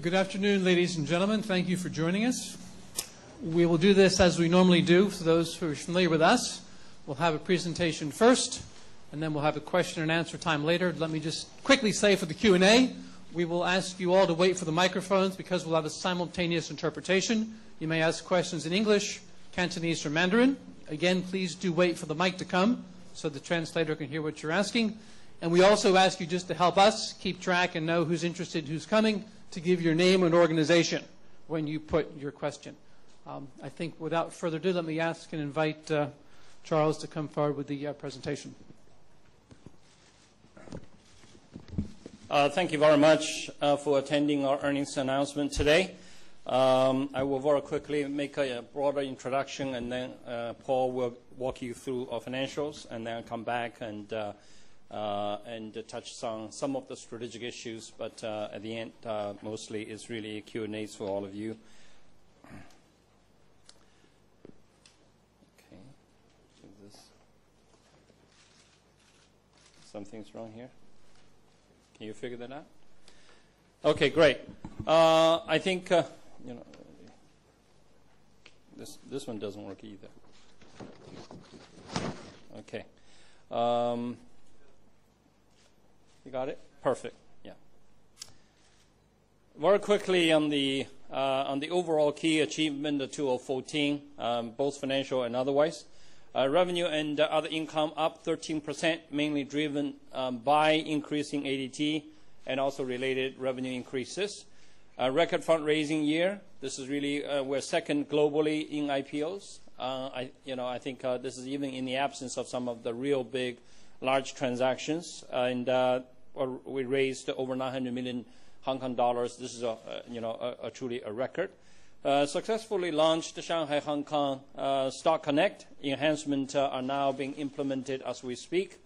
Good afternoon, ladies and gentlemen. Thank you for joining us. We will do this as we normally do. For those who are familiar with us, we'll have a presentation first, and then we'll have a question and answer time later. Let me just quickly say for the Q&A, we will ask you all to wait for the microphones because we'll have a simultaneous interpretation. You may ask questions in English, Cantonese, or Mandarin. Again, please do wait for the mic to come so the translator can hear what you're asking. And we also ask you just to help us keep track and know who's interested, who's coming, to give your name and organization when you put your question. I think without further ado, let me ask and invite Charles to come forward with the presentation. Thank you very much for attending our earnings announcement today. I will very quickly make a broader introduction, and then Paul will walk you through our financials, and then come back and touch on some of the strategic issues, but at the end, mostly it's really Q&As for all of you. Okay, something's wrong here. Can you figure that out? Okay, great. I think this one doesn't work either. Okay. You got it? Perfect. Yeah. Very quickly on the overall key achievement of 2014, both financial and otherwise. Revenue and other income up 13%, mainly driven by increasing ADT and also related revenue increases. Record fundraising year. This is really we're second globally in IPOs. I think this is even in the absence of some of the real big, large transactions, and we raised over 900 million Hong Kong dollars. This is truly a record. Successfully launched the Shanghai Hong Kong Stock Connect. Enhancements are now being implemented as we speak.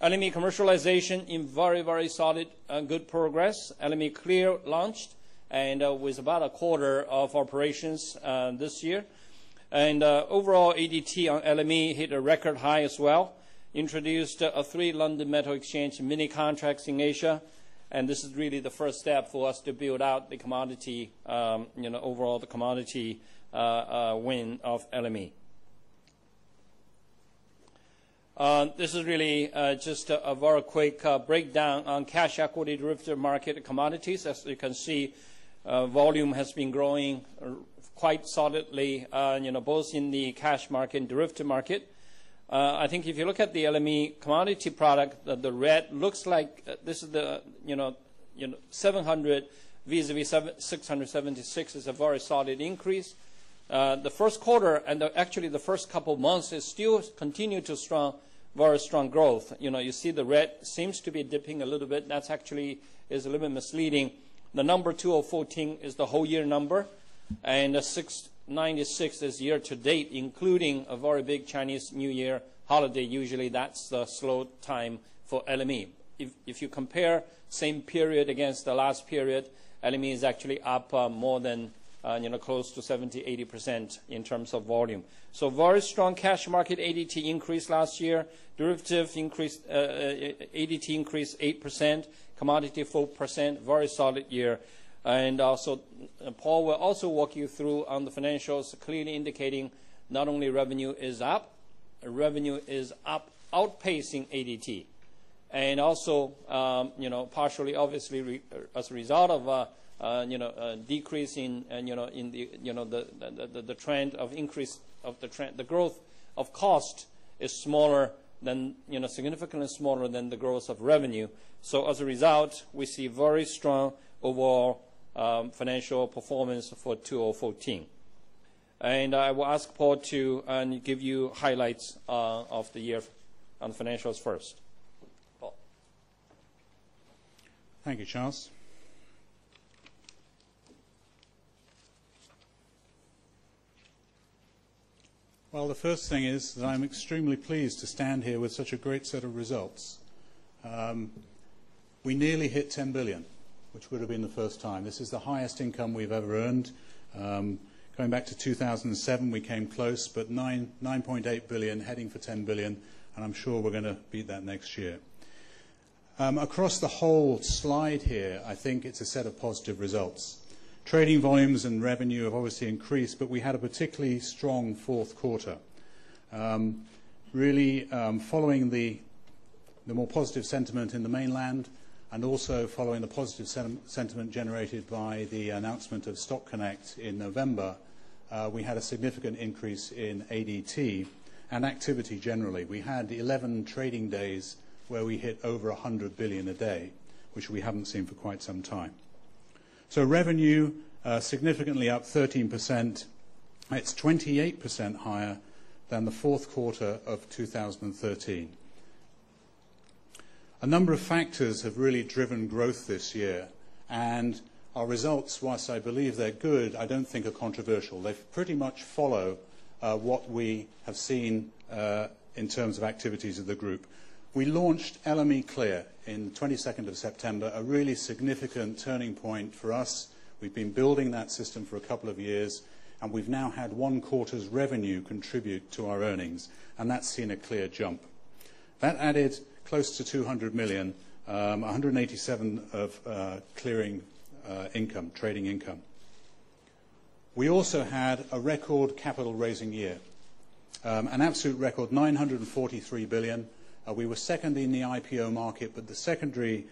LME commercialization in very, very solid, good progress. LME Clear launched, and with about a quarter of operations this year. And overall ADT on LME hit a record high as well. Introduced 3 London Metal Exchange mini contracts in Asia, and this is really the first step for us to build out the commodity, overall the commodity win of LME. This is really just a very quick breakdown on cash equity derivative market commodities. As you can see, volume has been growing quite solidly, both in the cash market and derivative market. I think if you look at the LME commodity product, the red looks like this is the 700 vis-a-vis 676 is a very solid increase. The first quarter and actually the first couple of months is still continue to very strong growth. You see the red seems to be dipping a little bit. That's actually is a little bit misleading. The number 2014 is the whole year number, and the 696 is year to date, including a very big Chinese New Year holiday. Usually that's the slow time for LME. If you compare same period against the last period, LME is actually up more than close to 70-80% in terms of volume. So very strong cash market ADT increase last year. Derivative increased, ADT increased 8%, commodity 4%, very solid year. And also, Paul will also walk you through on the financials, clearly indicating not only revenue is up outpacing ADT, and also, partially, obviously, as a result of a decrease in the trend of increase of the growth of cost is smaller than significantly smaller than the growth of revenue. So as a result, we see very strong overall financial performance for 2014. And I will ask Paul to give you highlights of the year on financials first. Paul. Thank you, Charles. Well, the first thing is that I'm extremely pleased to stand here with such a great set of results. We nearly hit 10 billion, which would have been the first time. This is the highest income we've ever earned. Going back to 2007, we came close, but 9.8 billion, heading for 10 billion, and I'm sure we're going to beat that next year. Across the whole slide here, I think it's a set of positive results. Trading volumes and revenue have obviously increased, but we had a particularly strong fourth quarter. Following the more positive sentiment in the mainland, and also following the positive sentiment generated by the announcement of Stock Connect in November, we had a significant increase in ADT and activity generally. We had 11 trading days where we hit over 100 billion a day, which we haven't seen for quite some time. So revenue significantly up 13%. It's 28% higher than the fourth quarter of 2013. A number of factors have really driven growth this year, and our results, whilst I believe they're good, I don't think are controversial. They pretty much follow what we have seen in terms of activities of the group. We launched LME Clear in the 22nd of September, a really significant turning point for us. We've been building that system for a couple of years, and we've now had one quarter's revenue contribute to our earnings, and that's seen a clear jump. That added close to 200 million, 187 of clearing income, trading income. We also had a record capital raising year, an absolute record 943 billion. We were second in the IPO market, but the secondary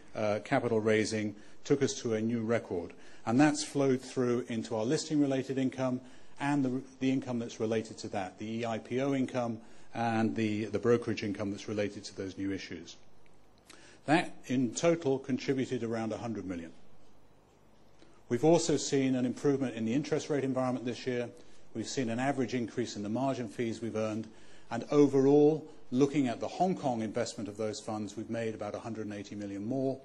capital raising took us to a new record, and that's flowed through into our listing related income and the income that's related to that, the IPO income and the brokerage income that's related to those new issues. That in total contributed around 100 million. We've also seen an improvement in the interest rate environment this year. We've seen an average increase in the margin fees we've earned, and overall, looking at the Hong Kong investment of those funds, we've made about 180 million more.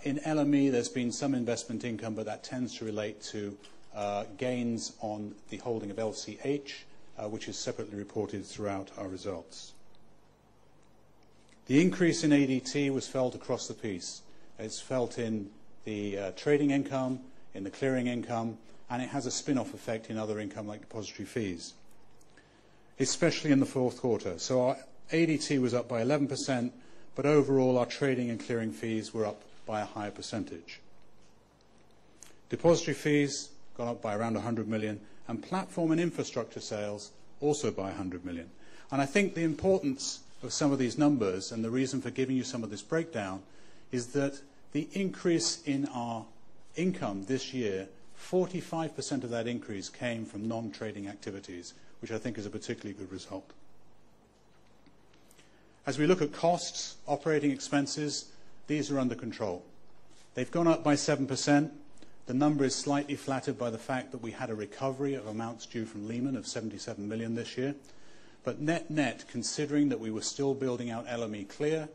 In LME, there's been some investment income, but that tends to relate to gains on the holding of LCH, which is separately reported throughout our results. The increase in ADT was felt across the piece. It's felt in the trading income, in the clearing income, and it has a spin-off effect in other income like depository fees, especially in the fourth quarter. So our ADT was up by 11%, but overall our trading and clearing fees were up by a higher percentage. Depository fees gone up by around 100 million, and platform and infrastructure sales also by 100 million. And I think the importance of some of these numbers and the reason for giving you some of this breakdown is that the increase in our income this year, 45% of that increase came from non-trading activities, which I think is a particularly good result. As we look at costs, operating expenses, these are under control. They've gone up by 7%. The number is slightly flattered by the fact that we had a recovery of amounts due from Lehman of 77 million this year. But net, considering that we were still building out LME Clear,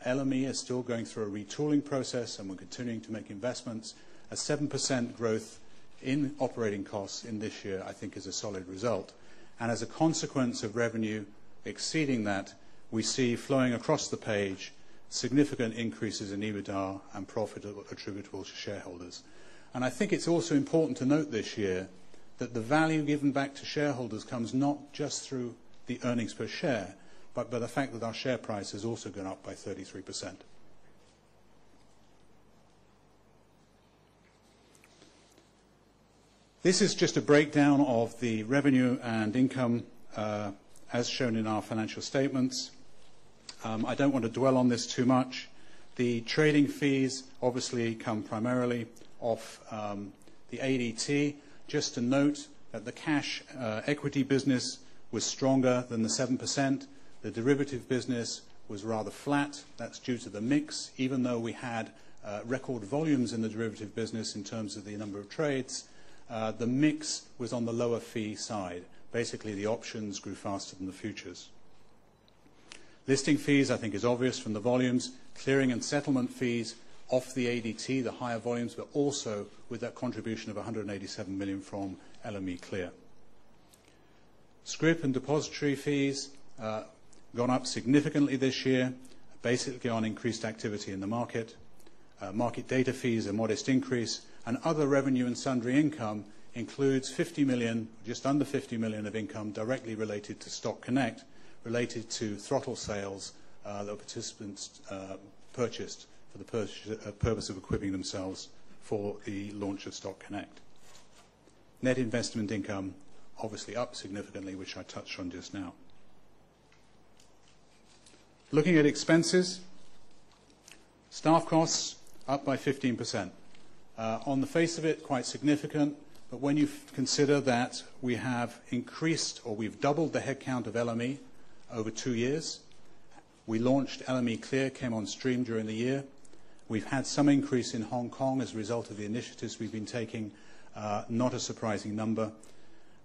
LME is still going through a retooling process and we're continuing to make investments, a 7% growth in operating costs in this year I think is a solid result. And as a consequence of revenue exceeding that, we see flowing across the page significant increases in EBITDA and profit attributable to shareholders. And I think it's also important to note this year that the value given back to shareholders comes not just through the earnings per share, but by the fact that our share price has also gone up by 33%. This is just a breakdown of the revenue and income as shown in our financial statements. I don't want to dwell on this too much. The trading fees obviously come primarily off the ADT. Just to note that the cash equity business was stronger than the 7%. The derivative business was rather flat. That's due to the mix. Even though we had record volumes in the derivative business in terms of the number of trades, the mix was on the lower fee side. Basically, the options grew faster than the futures. Listing fees, I think, is obvious from the volumes. Clearing and settlement fees off the ADT, the higher volumes, but also with that contribution of 187 million from LME Clear. Scrip and depository fees gone up significantly this year, basically on increased activity in the market. Market data fees, a modest increase, and other revenue and sundry income includes 50 million, just under 50 million of income directly related to Stock Connect, related to throttle sales that participants purchased for the purpose of equipping themselves for the launch of Stock Connect. Net investment income obviously up significantly, which I touched on just now. Looking at expenses, staff costs up by 15%. On the face of it, quite significant, but when you consider that we have increased, or we've doubled the headcount of LME over 2 years, we launched LME Clear, came on stream during the year. We've had some increase in Hong Kong as a result of the initiatives we've been taking, not a surprising number.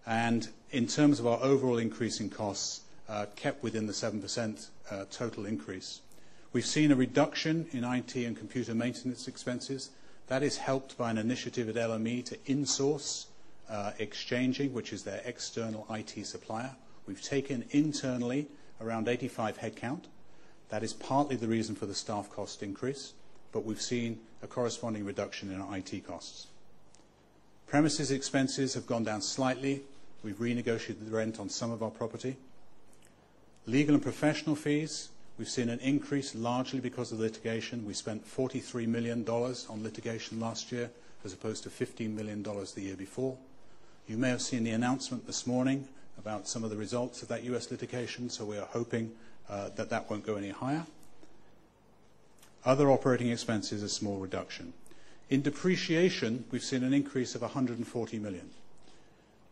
And in terms of our overall increase in costs, kept within the 7% total increase. We've seen a reduction in IT and computer maintenance expenses. That is helped by an initiative at LME to insource exchanging, which is their external IT supplier. We've taken internally around 85 headcount. That is partly the reason for the staff cost increase, but we've seen a corresponding reduction in our IT costs. Premises expenses have gone down slightly. We've renegotiated the rent on some of our property. Legal and professional fees, we've seen an increase largely because of litigation. We spent $43 million on litigation last year as opposed to $15 million the year before. You may have seen the announcement this morning about some of the results of that US litigation, so we are hoping that that won't go any higher. Other operating expenses, a small reduction. In depreciation, we've seen an increase of $140 million.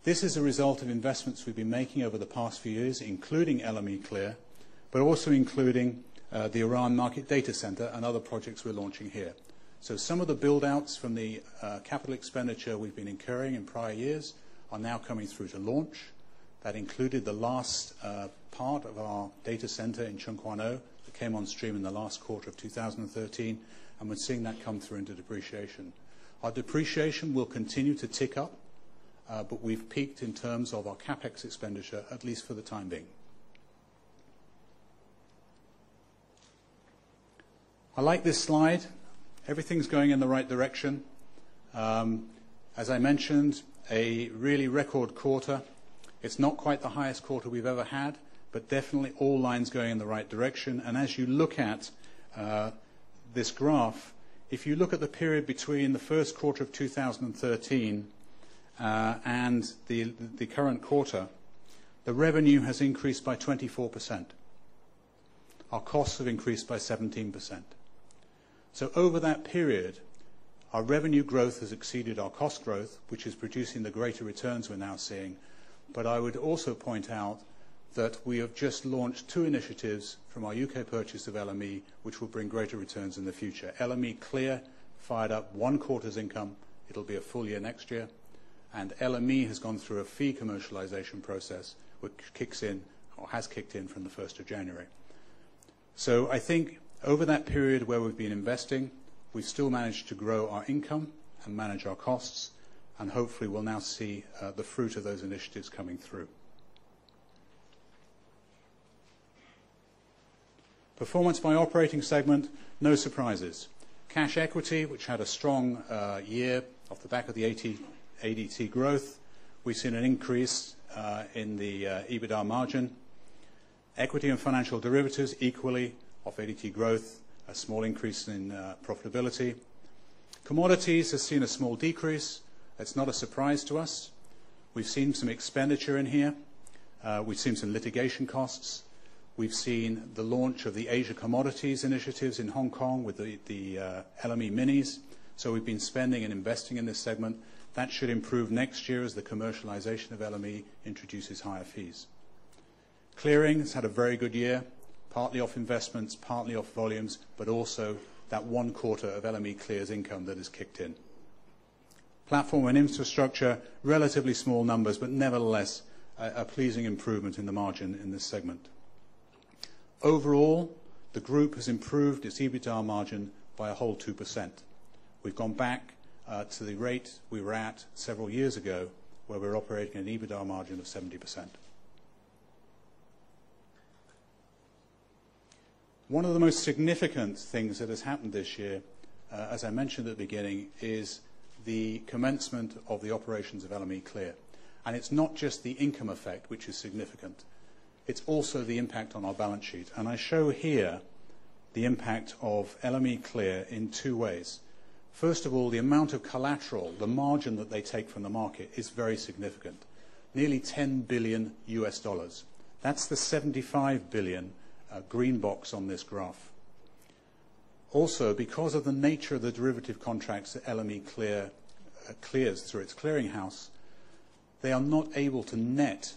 This is a result of investments we've been making over the past few years, including LME Clear, but also including the Iran Market Data Center and other projects we're launching here. So some of the build-outs from the capital expenditure we've been incurring in prior years are now coming through to launch. That included the last part of our data center in Chung Kwan O that came on stream in the last quarter of 2013, and we're seeing that come through into depreciation. Our depreciation will continue to tick up, but we've peaked in terms of our CapEx expenditure, at least for the time being. I like this slide. Everything's going in the right direction. As I mentioned, a really record quarter. It's not quite the highest quarter we've ever had, but definitely all lines going in the right direction. And as you look at this graph, if you look at the period between the first quarter of 2013 and the current quarter, the revenue has increased by 24%. Our costs have increased by 17%. So over that period, our revenue growth has exceeded our cost growth, which is producing the greater returns we're now seeing. But I would also point out that we have just launched 2 initiatives from our UK purchase of LME, which will bring greater returns in the future. LME Clear fired up 1 quarter's income. It'll be a full year next year. And LME has gone through a fee commercialization process, which kicks in, or has kicked in from the 1st of January. So I think over that period where we've been investing, we've still managed to grow our income and manage our costs, and hopefully we'll now see the fruit of those initiatives coming through. Performance by operating segment, no surprises. Cash equity, which had a strong year off the back of the ADT growth, we've seen an increase in the EBITDA margin. Equity and financial derivatives equally off ADT growth, a small increase in profitability. Commodities has seen a small decrease. It's not a surprise to us. We've seen some expenditure in here. We've seen some litigation costs. We've seen the launch of the Asia Commodities initiatives in Hong Kong with the LME minis. So we've been spending and investing in this segment. That should improve next year as the commercialization of LME introduces higher fees. Clearing has had a very good year, partly off investments, partly off volumes, but also that 1 quarter of LME Clear's income that has kicked in. Platform and infrastructure, relatively small numbers, but nevertheless a pleasing improvement in the margin in this segment. Overall, the group has improved its EBITDA margin by a whole 2%. We've gone back to the rate we were at several years ago, where we were operating an EBITDA margin of 70%. One of the most significant things that has happened this year, as I mentioned at the beginning, is the commencement of the operations of LME Clear. And it's not just the income effect, which is significant. It's also the impact on our balance sheet. And I show here the impact of LME Clear in 2 ways. First of all, the amount of collateral, the margin that they take from the market, is very significant. Nearly 10 billion US dollars. That's the 75 billion green box on this graph. Also, because of the nature of the derivative contracts that LME clears through its clearinghouse, they are not able to net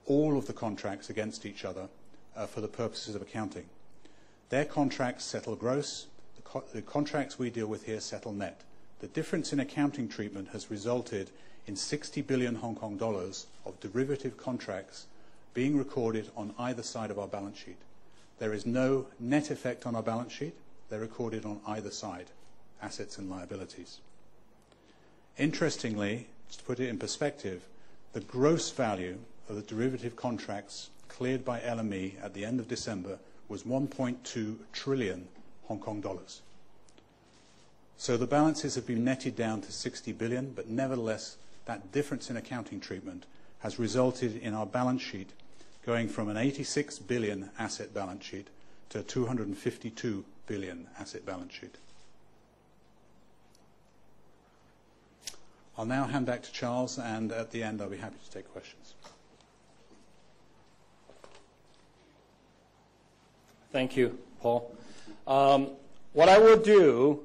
all of the contracts against each other for the purposes of accounting. Their contracts settle gross. The contracts we deal with here settle net. The difference in accounting treatment has resulted in 60 billion Hong Kong dollars of derivative contracts being recorded on either side of our balance sheet. There is no net effect on our balance sheet. They're recorded on either side, assets and liabilities. Interestingly, to put it in perspective, the gross value of the derivative contracts cleared by LME at the end of December was 1.2 trillion Hong Kong dollars. So the balances have been netted down to 60 billion, but nevertheless, that difference in accounting treatment has resulted in our balance sheet going from an 86 billion asset balance sheet to a 252 billion asset balance sheet. I'll now hand back to Charles, and at the end I'll be happy to take questions. Thank you, Paul. What I will do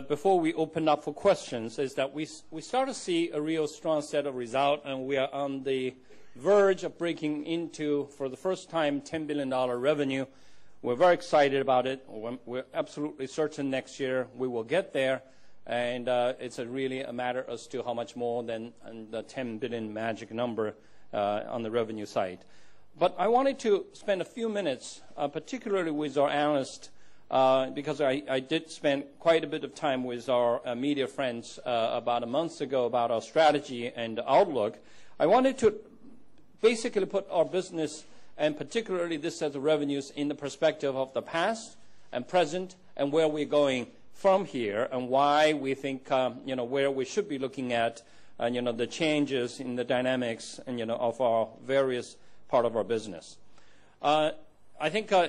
before we open up for questions is that we start to see a real strong set of results, and we are on the verge of breaking into, for the first time, $10 billion revenue. We're very excited about it. We're absolutely certain next year we will get there, and it's really a matter as to how much more than the 10 billion magic number on the revenue side. But I wanted to spend a few minutes, particularly with our analysts, because I did spend quite a bit of time with our media friends about a month ago about our strategy and outlook. I wanted to basically put our business, and particularly this set of revenues, in the perspective of the past and present and where we're going from here, and why we think where we should be looking at the changes in the dynamics and of our various part of our business. I think I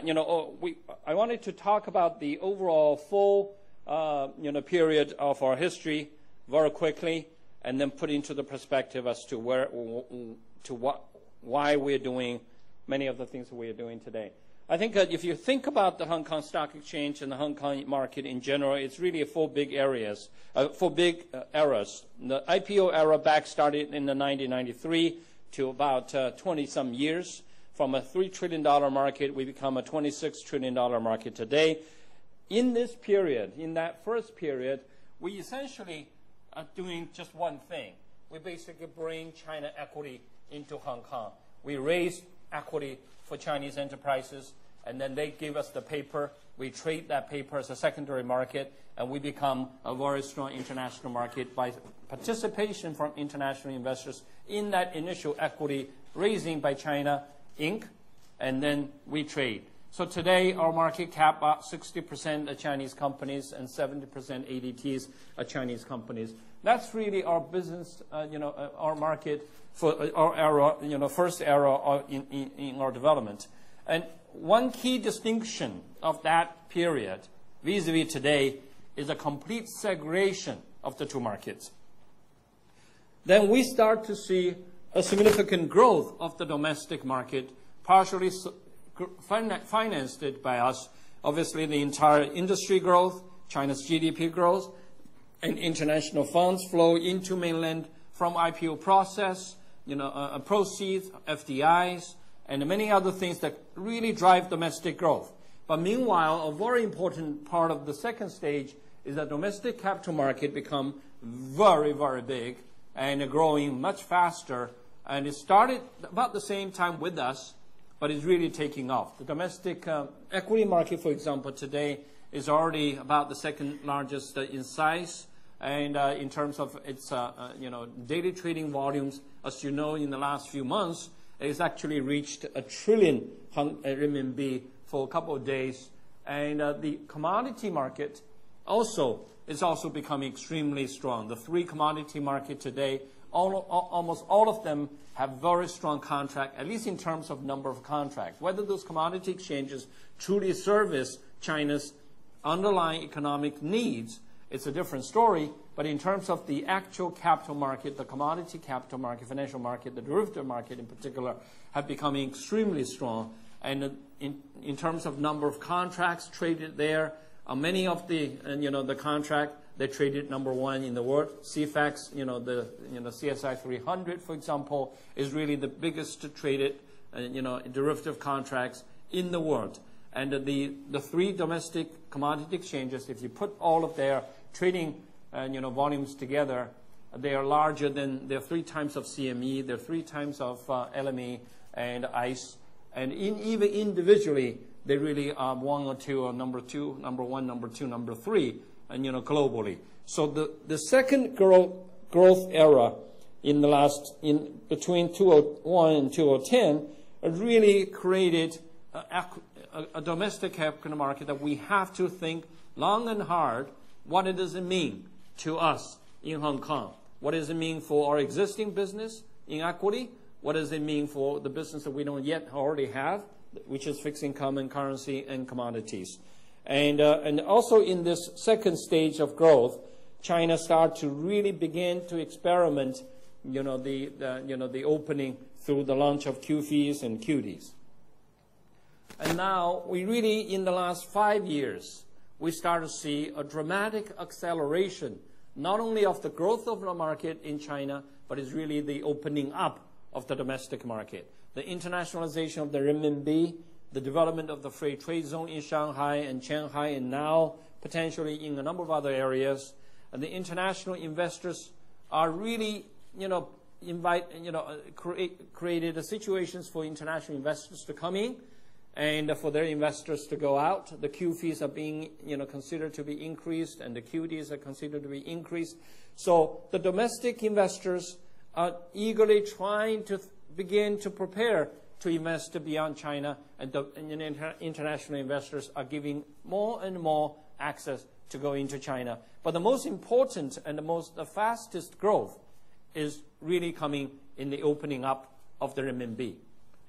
wanted to talk about the overall full period of our history very quickly, and then put into the perspective as to why we're doing many of the things that we are doing today. I think if you think about the Hong Kong Stock Exchange and the Hong Kong market in general, it's really four big eras. The IPO era back started in the 1993 to about 20-some years. From a $3 trillion market, we become a $26 trillion market today. In this period, in that first period, we essentially are doing just one thing. We basically bring China equity into Hong Kong. We raise equity for Chinese enterprises, and then they give us the paper. We trade that paper as a secondary market, and we become a very strong international market by participation from international investors in that initial equity raising by China Inc., and then we trade. So today, our market cap, about 60% are Chinese companies and 70% ADTs are Chinese companies. That's really our business, our market for our era, first era in our development. And one key distinction of that period vis-a-vis today is a complete segregation of the two markets. Then we start to see a significant growth of the domestic market, partially financed by us. Obviously, the entire industry growth, China's GDP growth, and international funds flow into mainland from IPO process, proceeds, FDIs, and many other things that really drive domestic growth. But meanwhile, a very important part of the second stage is that domestic capital market become very, very big and growing much faster. And it started about the same time with us, but it's really taking off. The domestic equity market, for example, today is already about the second largest in size. And in terms of its daily trading volumes, as you know, in the last few months, it's actually reached 1 trillion RMB for a couple of days. And the commodity market is also becoming extremely strong. The three commodity market today, almost all of them have very strong contract, at least in terms of number of contracts. Whether those commodity exchanges truly service China's underlying economic needs it's a different story. But in terms of the actual capital market, the commodity capital market, financial market, the derivative market in particular, have become extremely strong. And in terms of number of contracts traded there, many of the the contract they traded #1 in the world. CFAX, the CSI 300, for example, is really the biggest traded derivative contracts in the world. And the 3 domestic commodity exchanges, if you put all of their trading volumes together, they are larger than, they're 3 times of CME, they're 3 times of LME and ICE. And even individually, they really are 1 or 2, or number 1, number 2, number 3, and globally. So the second growth era in between 2001 and 2010 really created a domestic capital market that we have to think long and hard. What does it mean to us in Hong Kong? What does it mean for our existing business in equity? What does it mean for the business that we don't yet already have, which is fixed income and currency and commodities? And also in this second stage of growth, China started to really begin to experiment, the opening through the launch of QFIs and QDs. And now we really, in the last 5 years, we start to see a dramatic acceleration, not only of the growth of the market in China, but it's really the opening up of the domestic market. The internationalization of the renminbi, the development of the free trade zone in Shanghai and Shanghai, and now potentially in a number of other areas. And the international investors are really, created situations for international investors to come in and for their investors to go out. The QFIs are being, considered to be increased, and the QDs are considered to be increased. So the domestic investors are eagerly trying to begin to prepare to invest beyond China, and international investors are giving more and more access to go into China. But the most important and the fastest growth is really coming in the opening up of the renminbi.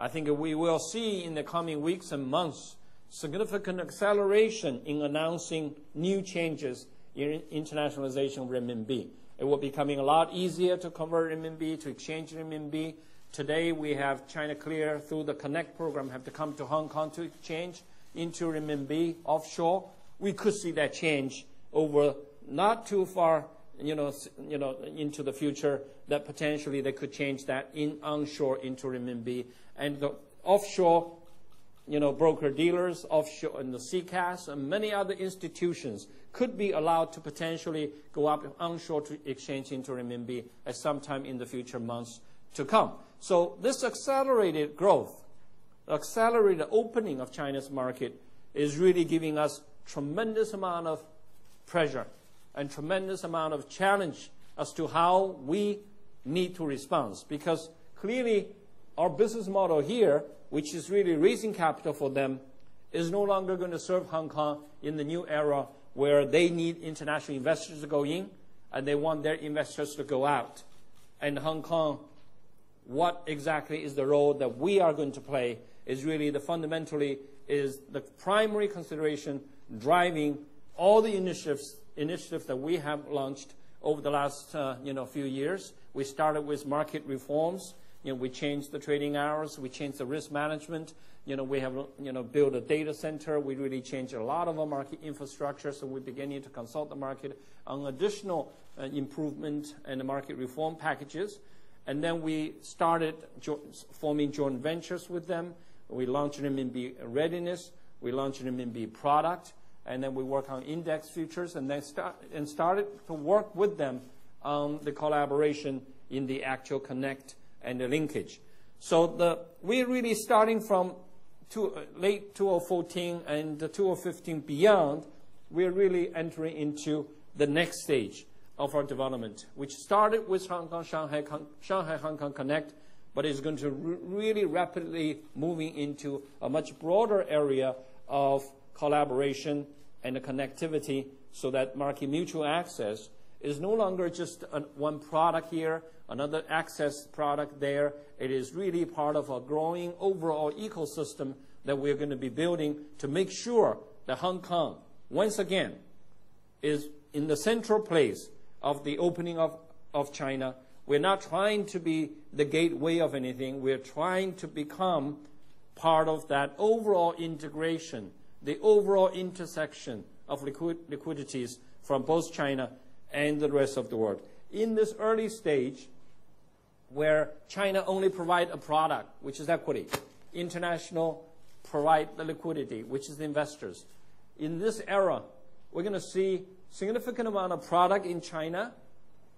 I think we will see in the coming weeks and months significant acceleration in announcing new changes in internationalization of renminbi. It will be becoming a lot easier to convert renminbi, to exchange renminbi. Today we have China Clear through the Connect program have to come to Hong Kong to exchange into renminbi offshore. We could see that change over not too far, into the future, that potentially they could change that onshore into renminbi. And the offshore, broker-dealers, offshore, and the CCAS, and many other institutions could be allowed to potentially go up onshore to exchange into renminbi at some time in the future months to come. So this accelerated growth, accelerated opening of China's market is really giving us tremendous amount of pressure and tremendous amount of challenge as to how we need to respond. Because clearly our business model here, which is really raising capital for them, is no longer going to serve Hong Kong in the new era where they need international investors to go in and they want their investors to go out. And Hong Kong, what exactly is the role that we are going to play is really fundamentally is the primary consideration driving all the initiatives that we have launched over the last few years. We started with market reforms. We changed the trading hours. We changed the risk management. We have built a data center. We really changed a lot of our market infrastructure. So we're beginning to consult the market on additional improvement and market reform packages. And then we started forming joint ventures with them. We launched renminbi readiness. We launched renminbi product. And then we work on index futures, and then started to work with them on the collaboration in the actual connect and the linkage. So we're really starting from late 2014 and 2015 beyond. We're really entering into the next stage of our development, which started with Hong Kong, Hong Kong Connect, but is going to really rapidly moving into a much broader area of collaboration and the connectivity, so that market mutual access is no longer just one product here, another access product there. It is really part of a growing overall ecosystem that we're going to be building to make sure that Hong Kong, once again, is in the central place of the opening of China. We're not trying to be the gateway of anything. We're trying to become part of that overall integration, the overall intersection of liquidities from both China and the rest of the world. In this early stage, where China only provide a product, which is equity, international provide the liquidity, which is the investors. In this era, we're going to see significant amount of product in China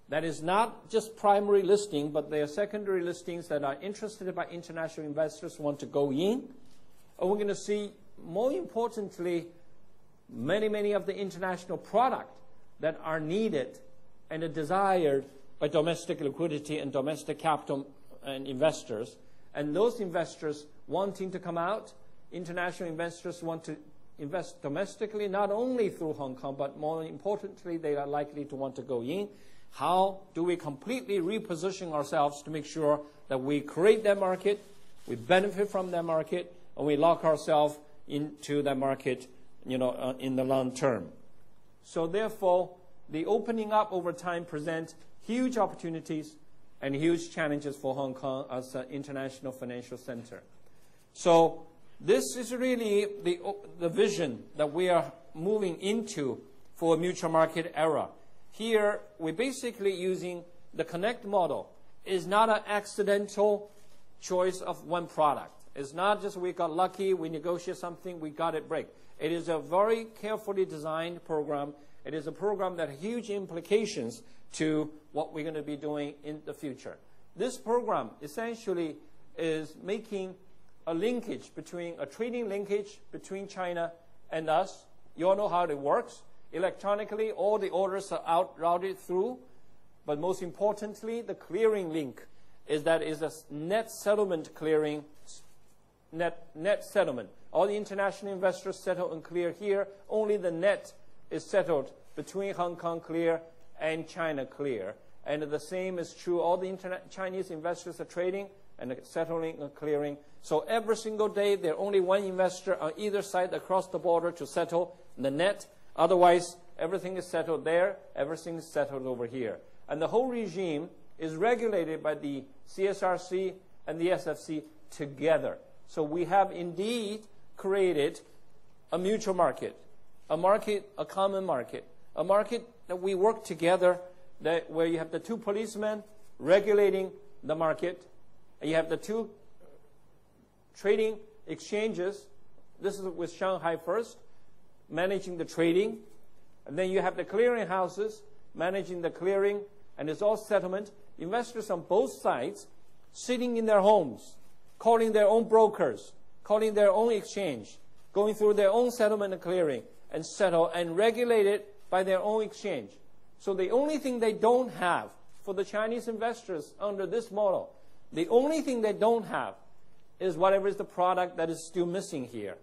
that is not just primary listing, but they are secondary listings that are interested by international investors who want to go in. And we're going to see, more importantly, many of the international product that are needed and are desired by domestic liquidity and domestic capital and investors. And those investors wanting to come out, international investors want to invest domestically, not only through Hong Kong, but more importantly, they are likely to want to go in. How do we completely reposition ourselves to make sure that we create that market, we benefit from that market, and we lock ourselves into that market, in the long term? So therefore, the opening up over time presents huge opportunities and huge challenges for Hong Kong as an international financial center. So this is really the vision that we are moving into for a mutual market era. Here, we're basically using the Connect model. It's not an accidental choice of one product. It's not just we got lucky, we negotiate something, we got it break. It is a very carefully designed program. It is a program that has huge implications to what we're going to be doing in the future. This program essentially is making a linkage between, a trading linkage between China and us. You all know how it works. Electronically, all the orders are routed through. But most importantly, the clearing link is that is a net settlement clearing, net settlement. All the international investors settle and clear here. Only the net is settled between Hong Kong Clear and China Clear. And the same is true. All the Chinese investors are trading and settling and clearing. So every single day, there are only one investor on either side across the border to settle the net. Otherwise, everything is settled there. Everything is settled over here. And the whole regime is regulated by the CSRC and the SFC together. So we have indeed created a mutual market, a common market, a market that we work together, where you have the two policemen regulating the market, and you have the two trading exchanges. This is with Shanghai first, managing the trading. And then you have the clearing houses managing the clearing, and it's all settlement. Investors on both sides sitting in their homes, calling their own brokers, calling their own exchange, going through their own settlement and clearing, and settle and regulate it by their own exchange. So the only thing they don't have for the Chinese investors under this model, the only thing they don't have is whatever is the product that is still missing here.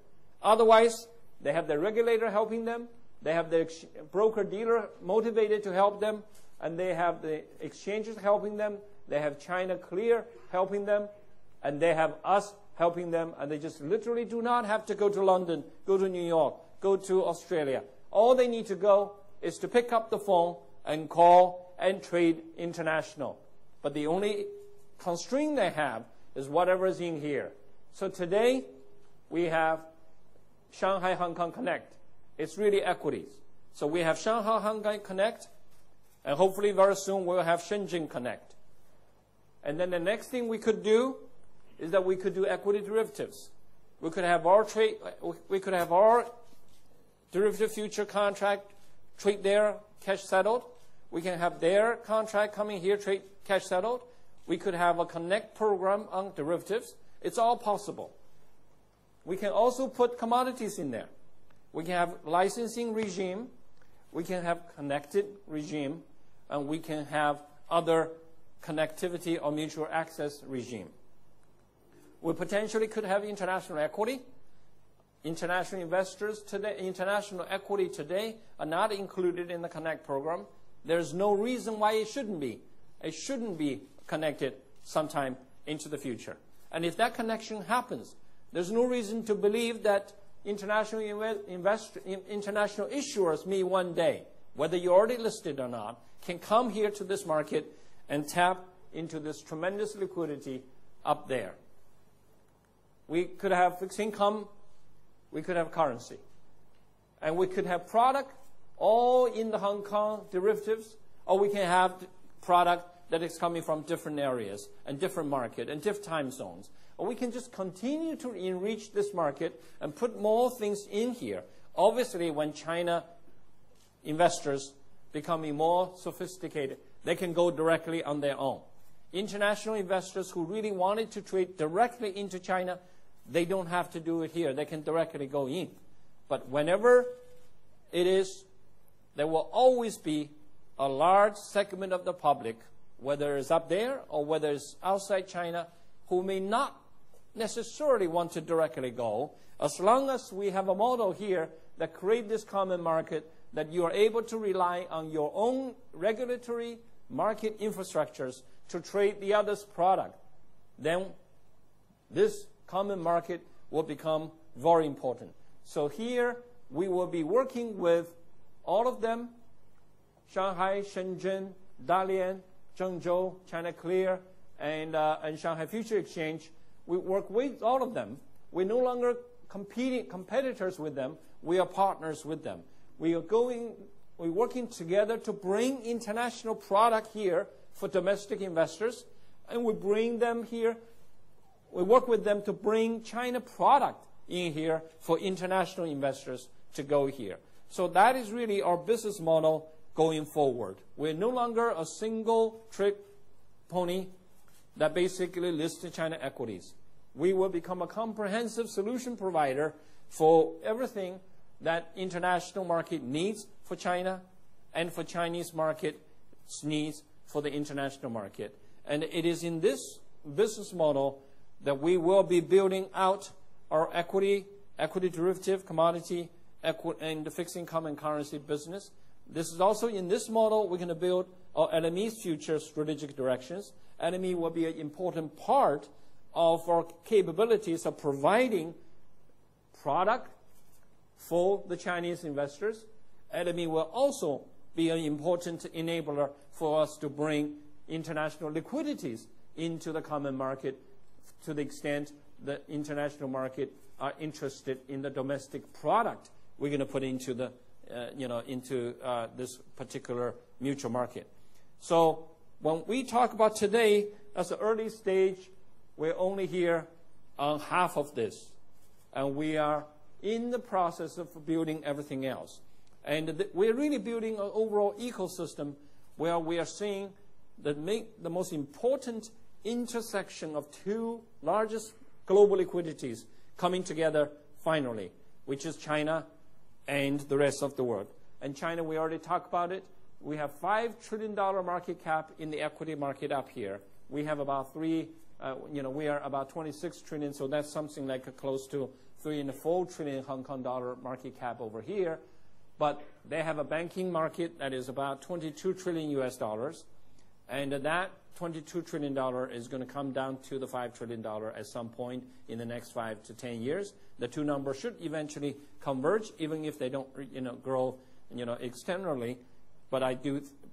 Otherwise, they have the regulator helping them, they have the broker-dealer motivated to help them, and they have the exchanges helping them, they have China Clear helping them, and they have us helping them, and they just literally do not have to go to London, go to New York, go to Australia. All they need to go is to pick up the phone and call and trade international. But the only constraint they have is whatever is in here. So today, we have Shanghai Hong Kong Connect. It's really equities. So we have Shanghai Hong Kong Connect, and hopefully very soon we'll have Shenzhen Connect. And then the next thing we could do is that we could do equity derivatives. We could have our derivative future contract trade there, cash settled. We can have their contract coming here, trade cash settled. We could have a connect program on derivatives. It's all possible. We can also put commodities in there. We can have licensing regime. We can have connected regime. And we can have other connectivity or mutual access regime. We potentially could have international equity. International investors today, international equity today are not included in the Connect program. There's no reason why it shouldn't be. It shouldn't be connected sometime into the future. And if that connection happens, there's no reason to believe that international issuers meet one day. whether you're already listed or not, can come here to this market and tap into this tremendous liquidity up there. We could have fixed income, we could have currency, and we could have product all in the Hong Kong derivatives, or we can have product that is coming from different areas and different market and different time zones. Or we can just continue to enrich this market and put more things in here. Obviously, when China investors becoming more sophisticated, they can go directly on their own. International investors who really wanted to trade directly into China, they don't have to do it here. They can directly go in. But whenever it is, there will always be a large segment of the public, whether it's up there or whether it's outside China, who may not necessarily want to directly go. As long as we have a model here that creates this common market, that you are able to rely on your own regulatory market infrastructures to trade the other's product, then this common market will become very important. So here we will be working with all of them, Shanghai, Shenzhen, Dalian, Zhengzhou, China Clear, and Shanghai Future Exchange. We work with all of them. We're no longer competitors with them. We are partners with them. We're working together to bring international product here for domestic investors, and we bring them here. We work with them to bring China product in here for international investors to go here. So that is really our business model going forward. We're no longer a single trick pony that basically lists China equities. We will become a comprehensive solution provider for everything that international market needs for China and for Chinese market needs for the international market. And it is in this business model that we will be building out our equity derivative, commodity, and the fixed income and currency business. This is also in this model we're going to build our LME's future strategic directions. LME will be an important part of our capabilities of providing product for the Chinese investors. LME will also be an important enabler for us to bring international liquidities into the common market to the extent the international market are interested in the domestic product we're going to put into the this particular mutual market. So when we talk about today as an early stage, we're only here on half of this, and we are in the process of building everything else. And we're really building an overall ecosystem where we are seeing the most important intersection of two largest global liquidities coming together finally, which is China and the rest of the world. And China, we already talked about it. We have $5 trillion market cap in the equity market up here. We have about we are about 26 trillion, so that's something like close to 3 and 4 trillion Hong Kong dollar market cap over here. But they have a banking market that is about 22 trillion US dollars, and that $22 trillion is going to come down to the $5 trillion at some point in the next 5 to 10 years. The two numbers should eventually converge, even if they don't grow externally. But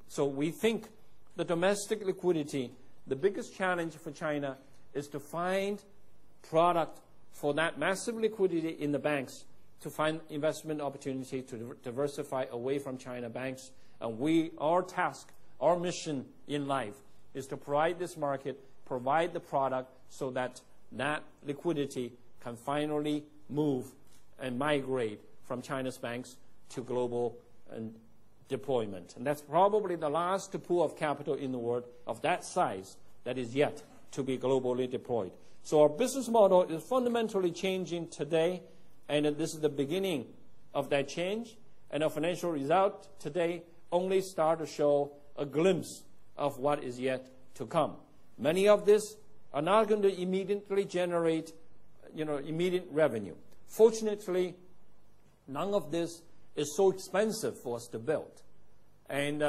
so we think the domestic liquidity, the biggest challenge for China is to find product for that massive liquidity in the banks, to find investment opportunity to diversify away from China banks. And our task, our mission in life is to provide this market, provide the product so that that liquidity can finally move and migrate from China's banks to global deployment. And that's probably the last pool of capital in the world of that size that is yet to be globally deployed. So our business model is fundamentally changing today, and this is the beginning of that change. And our financial result today only start to show a glimpse of what is yet to come. Many of this are not going to immediately generate, immediate revenue. Fortunately, none of this is so expensive for us to build. And,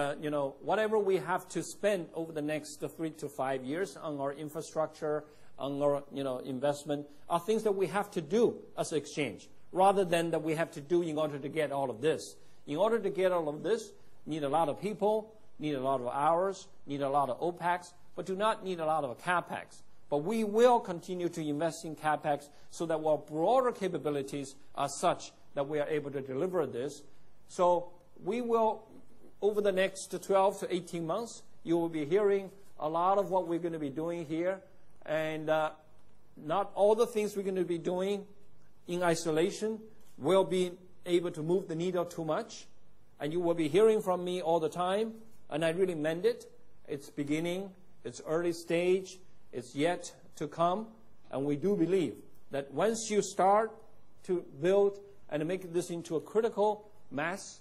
whatever we have to spend over the next 3 to 5 years on our infrastructure, on our, investment, are things that we have to do as an exchange, rather than that we have to do in order to get all of this. In order to get all of this, need a lot of people, need a lot of hours, need a lot of OPEX, but do not need a lot of CAPEX. But we will continue to invest in CAPEX so that our broader capabilities are such that we are able to deliver this. So we will, over the next 12 to 18 months, you will be hearing a lot of what we're going to be doing here. And not all the things we're going to be doing in isolation will be able to move the needle too much. And you will be hearing from me all the time. And I really meant it. It's beginning. It's early stage. It's yet to come. And we do believe that once you start to build and make this into a critical mass,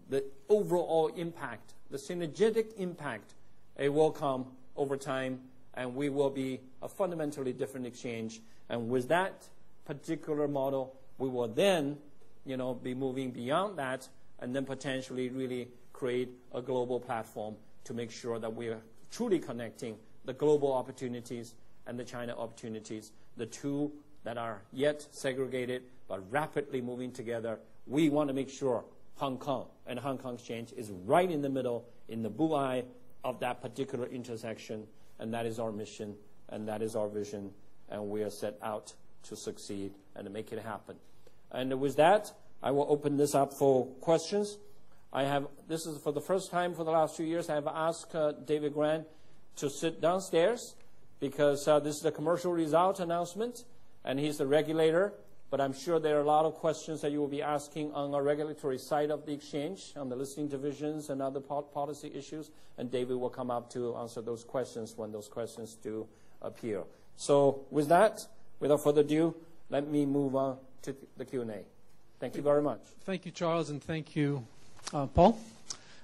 the overall impact, the synergetic impact, it will come over time, and we will be a fundamentally different exchange. And with that particular model, we will then, be moving beyond that, and then potentially really create a global platform to make sure that we are truly connecting the global opportunities and the China opportunities, the two that are yet segregated but rapidly moving together. We want to make sure Hong Kong and Hong Kong Exchange is right in the middle, in the bullseye of that particular intersection, and that is our mission, and that is our vision, and we are set out to succeed and to make it happen. And with that, I will open this up for questions. This is for the first time for the last 2 years, I have asked David Grant to sit downstairs because this is a commercial result announcement, and he's the regulator. But I'm sure there are a lot of questions that you will be asking on our regulatory side of the exchange, on the listing divisions and other policy issues, and David will come up to answer those questions when those questions do appear. So with that, without further ado, let me move on to the Q&A. Thank you very much. Thank you, Charles, and thank you, Paul.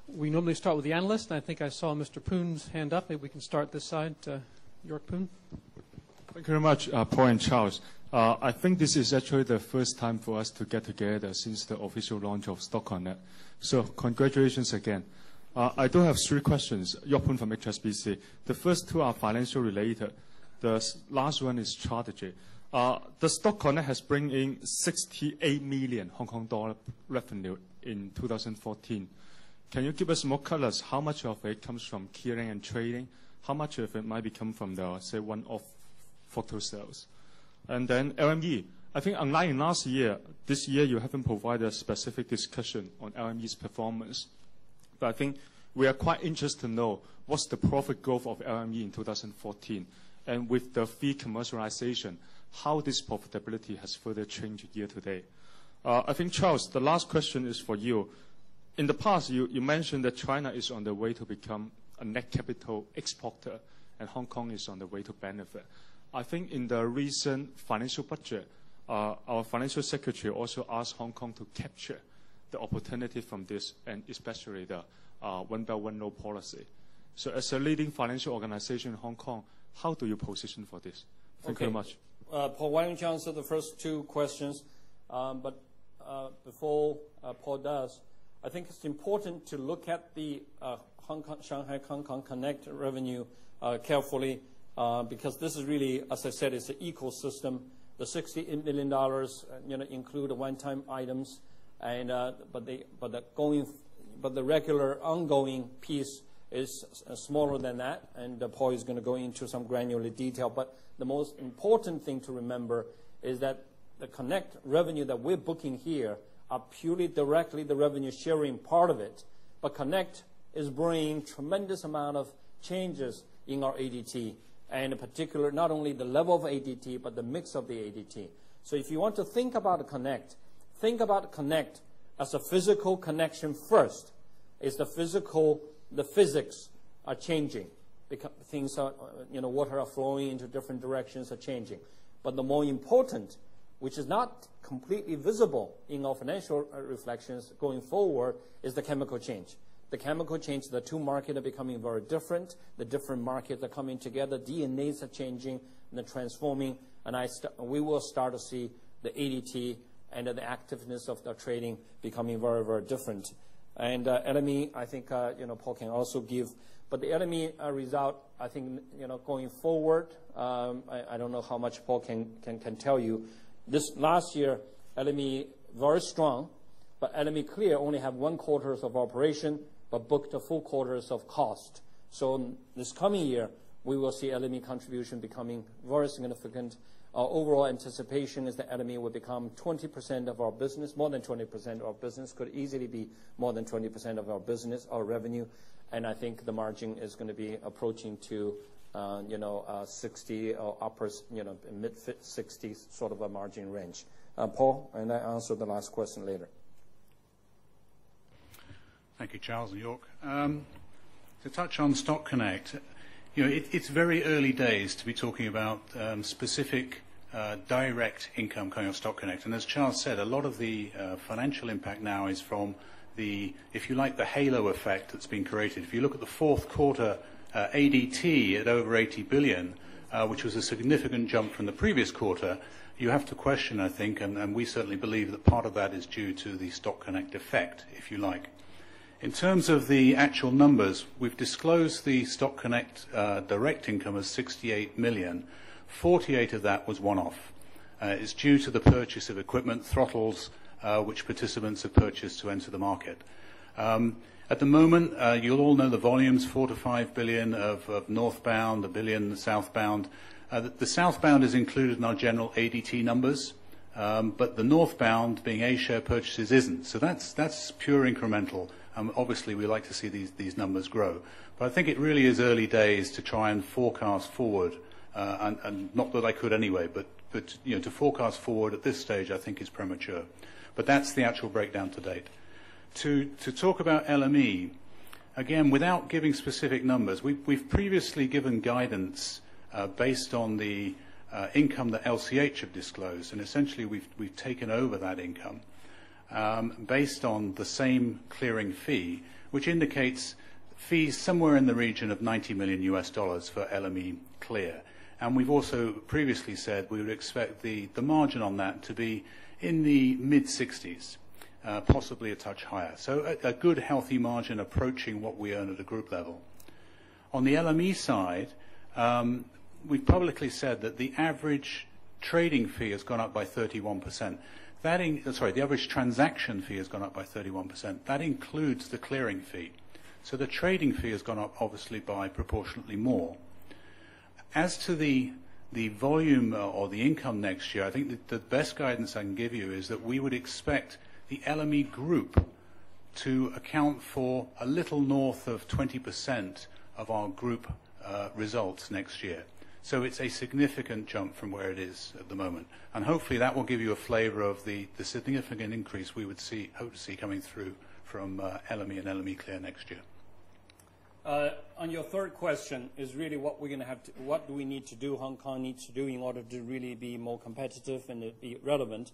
We normally start with the analyst, and I think I saw Mr. Poon's hand up. Maybe we can start this side. York Poon. Thank you very much, Paul and Charles. I think this is actually the first time for us to get together since the official launch of Stock Connect. So congratulations again. I do have 3 questions. York Poon from HSBC. The first 2 are financial related. The last one is strategy. The Stock Connect has bring in 68 million Hong Kong dollar revenue in 2014. Can you give us more colors? How much of it comes from clearing and trading? How much of it might be come from the, say, one-off photo sales? And then LME. I think unlike in last year, this year you haven't provided a specific discussion on LME's performance. But I think we are quite interested to know what's the profit growth of LME in 2014. And with the fee commercialization, how this profitability has further changed year to date. I think, Charles, the last question is for you. In the past, you mentioned that China is on the way to become a net capital exporter, and Hong Kong is on the way to benefit. I think in the recent financial budget, our financial secretary also asked Hong Kong to capture the opportunity from this, and especially the One Belt, One Road policy. So as a leading financial organization in Hong Kong, how do you position for this? Thank you very much. Paul, why don't you answer the first 2 questions? But before Paul does, I think it's important to look at the Shanghai Hong Kong Connect revenue carefully. Because this is really, as I said, it's an ecosystem. The $68 million, include one-time items, and but the regular ongoing piece is smaller than that. And Paul is going to go into some granular detail. But the most important thing to remember is that the Connect revenue that we're booking here are purely directly the revenue sharing part of it. But Connect is bringing tremendous amount of changes in our ADT. And in particular, not only the level of ADT, but the mix of the ADT. So if you want to think about Connect as a physical connection first. Is the physics are changing. Because things are, water are flowing into different directions are changing. But the more important, which is not completely visible in our financial reflections going forward, is the chemical change. The chemical change, the 2 markets are becoming very different. The different markets are coming together. DNAs are changing and they're transforming. And we will start to see the ADT and the activeness of the trading becoming very, very different. And LME, I think, Paul can also give. But the LME result, I think, going forward, I don't know how much Paul can tell you. This last year, LME very strong. But LME Clear only have 1 quarter of operation, but booked a full quarters of cost. So this coming year, we will see LME contribution becoming very significant. Our overall anticipation is that LME will become 20% of our business, more than 20% of our business, could easily be more than 20% of our business, our revenue. And I think the margin is going to be approaching to 60 or upper, mid-60s sort of a margin range. Paul, and I answer the last question later. Thank you, Charles and York. To touch on Stock Connect, it's very early days to be talking about specific direct income coming off Stock Connect. And as Charles said, a lot of the financial impact now is from the, if you like, the halo effect that's been created. If you look at the fourth quarter ADT at over 80 billion, which was a significant jump from the previous quarter, you have to question, I think, and we certainly believe that part of that is due to the Stock Connect effect, if you like. In terms of the actual numbers, we've disclosed the Stock Connect direct income as 68 million. 48 of that was one-off. It's due to the purchase of equipment, throttles, which participants have purchased to enter the market. At the moment, you'll all know the volumes, 4 to 5 billion of northbound, 1 billion southbound. The southbound is included in our general ADT numbers, but the northbound, being A-share purchases, isn't. So that's pure incremental. Obviously, we like to see these numbers grow. But I think it really is early days to try and forecast forward, and not that I could anyway, but to forecast forward at this stage, I think is premature. But that's the actual breakdown to date. To talk about LME, again, without giving specific numbers, we've previously given guidance based on the income that LCH have disclosed, and essentially we've taken over that income based on the same clearing fee, which indicates fees somewhere in the region of $90 million for LME Clear. And we've also previously said we would expect the margin on that to be in the mid-60s. Possibly a touch higher. So a good, healthy margin approaching what we earn at a group level. On the LME side, we've publicly said that the average trading fee has gone up by 31%. The average transaction fee has gone up by 31%. That includes the clearing fee. So the trading fee has gone up, obviously, by proportionately more. As to the volume or the income next year, I think the best guidance I can give you is that we would expect the LME group to account for a little north of 20% of our group results next year. So it's a significant jump from where it is at the moment. And hopefully that will give you a flavor of the significant increase we would hope to see coming through from LME and LME Clear next year. On your third question is really what we're going to have to, what do we need to do, Hong Kong needs to do in order to really be more competitive and be relevant.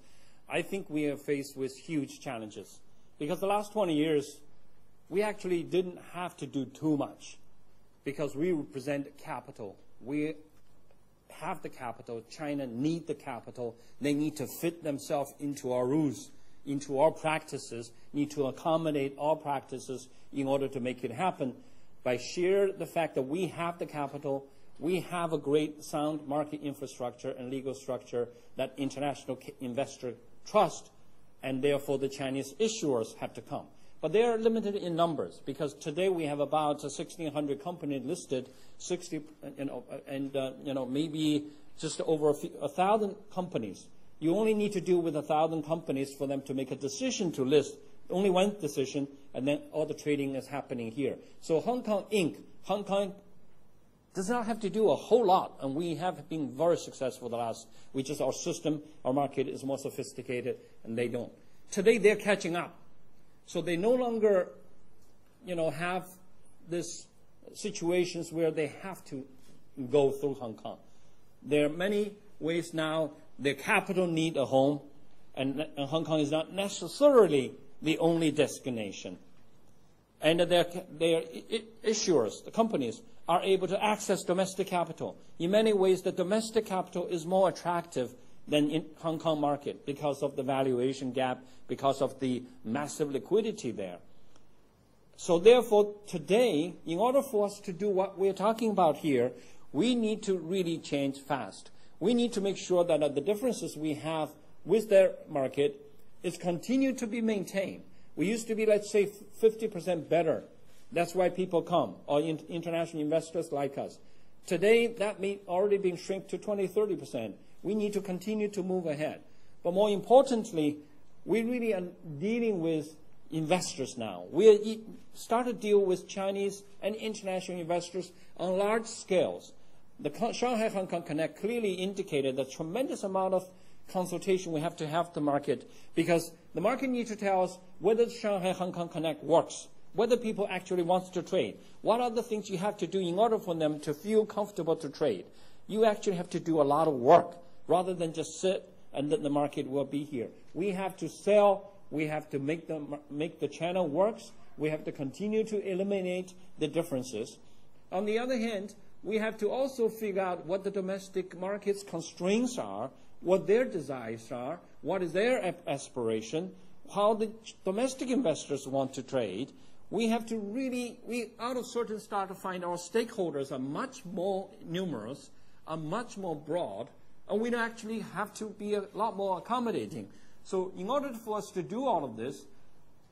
I think we are faced with huge challenges because the last 20 years, we actually didn't have to do too much because we represent capital. We have the capital. China need the capital. They need to fit themselves into our rules, into our practices, need to accommodate our practices in order to make it happen. By sheer the fact that we have the capital, we have a great sound market infrastructure and legal structure that international investor trust, and therefore the Chinese issuers have to come. But they are limited in numbers because today we have about 1,600 companies listed, maybe just over 1,000 companies. You only need to deal with 1,000 companies for them to make a decision to list. Only one decision, and then all the trading is happening here. So Hong Kong Inc., Hong Kong does not have to do a whole lot, and we have been very successful the last, our system, our market is more sophisticated, and they don't. Today, they're catching up. So they no longer, have this situations where they have to go through Hong Kong. There are many ways now, their capital need a home, and Hong Kong is not necessarily the only destination. And their issuers, the companies, are able to access domestic capital. In many ways, the domestic capital is more attractive than in Hong Kong market because of the valuation gap, because of the massive liquidity there. So therefore, today, in order for us to do what we're talking about here, we need to really change fast. We need to make sure that the differences we have with their market is continued to be maintained. We used to be, let's say, 50% better. That's why people come, or international investors like us. Today, that may already been shrunk to 20, 30%. We need to continue to move ahead. But more importantly, we really are dealing with investors now. We start to deal with Chinese and international investors on large scales. The Shanghai-Hong Kong Connect clearly indicated the tremendous amount of consultation we have to have the market, because the market needs to tell us whether the Shanghai-Hong Kong Connect works, whether people actually want to trade. What are the things you have to do in order for them to feel comfortable to trade? You actually have to do a lot of work rather than just sit and then the market will be here. We have to sell. We have to make the channel works. We have to continue to eliminate the differences. On the other hand, we have to also figure out what the domestic market's constraints are, what their desires are, what is their aspiration, how the domestic investors want to trade. We have to really, out of certain start to find our stakeholders are much more numerous, are much more broad, and we actually have to be a lot more accommodating. So in order for us to do all of this,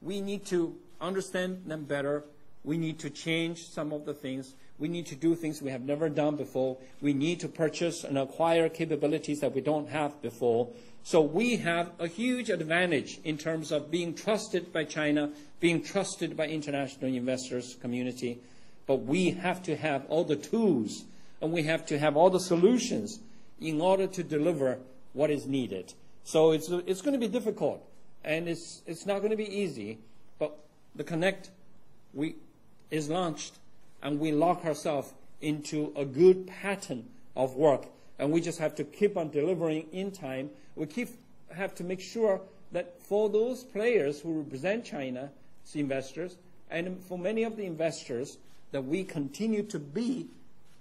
we need to understand them better. We need to change some of the things. We need to do things we have never done before. We need to purchase and acquire capabilities that we don't have before. So we have a huge advantage in terms of being trusted by China, being trusted by international investors community. But we have to have all the tools, and we have to have all the solutions in order to deliver what is needed. So it's going to be difficult, and it's not going to be easy. But the Connect is launched, and we lock ourselves into a good pattern of work, and we just have to keep on delivering in time. We have to make sure that for those players who represent China's investors, and for many of the investors, that we continue to be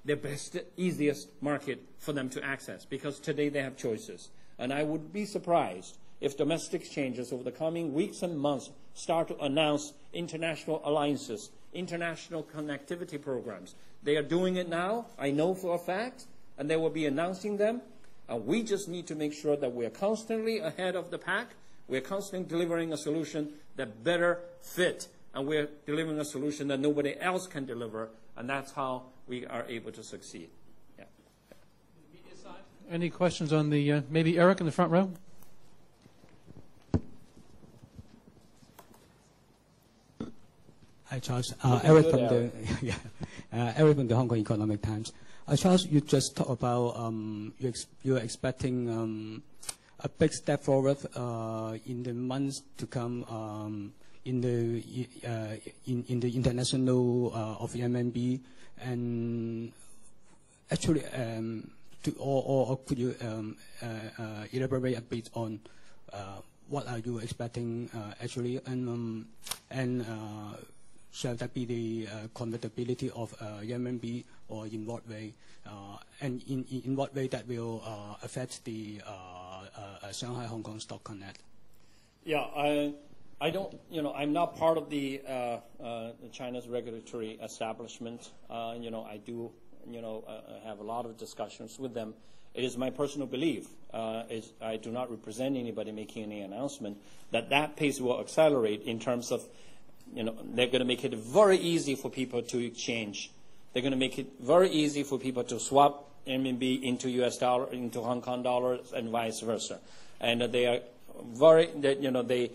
the best, easiest market for them to access, because today they have choices. And I would be surprised if domestic exchanges over the coming weeks and months start to announce international alliances, international connectivity programs. They are doing it now, I know for a fact, and they will be announcing them. And we just need to make sure that we are constantly ahead of the pack. We are constantly delivering a solution that better fit, and we are delivering a solution that nobody else can deliver, and that's how we are able to succeed. Yeah. Any questions on the, maybe Eric in the front row? Hi, Charles. Eric from the Eric from the Hong Kong Economic Times. Charles, you just talked about you're expecting a big step forward in the months to come in the international of the RMB, and actually, or could you elaborate a bit on what are you expecting actually, and shall that be the convertibility of RMB, or in what way, and in what way that will affect the Shanghai Hong Kong Stock Connect? Yeah, I don't, I'm not part of the China's regulatory establishment. I do, have a lot of discussions with them. It is my personal belief, I do not represent anybody making any announcement, that pace will accelerate in terms of, they're going to make it very easy for people to exchange. They're going to make it very easy for people to swap RMB into US dollar, into Hong Kong dollars, and vice versa. And they are very, the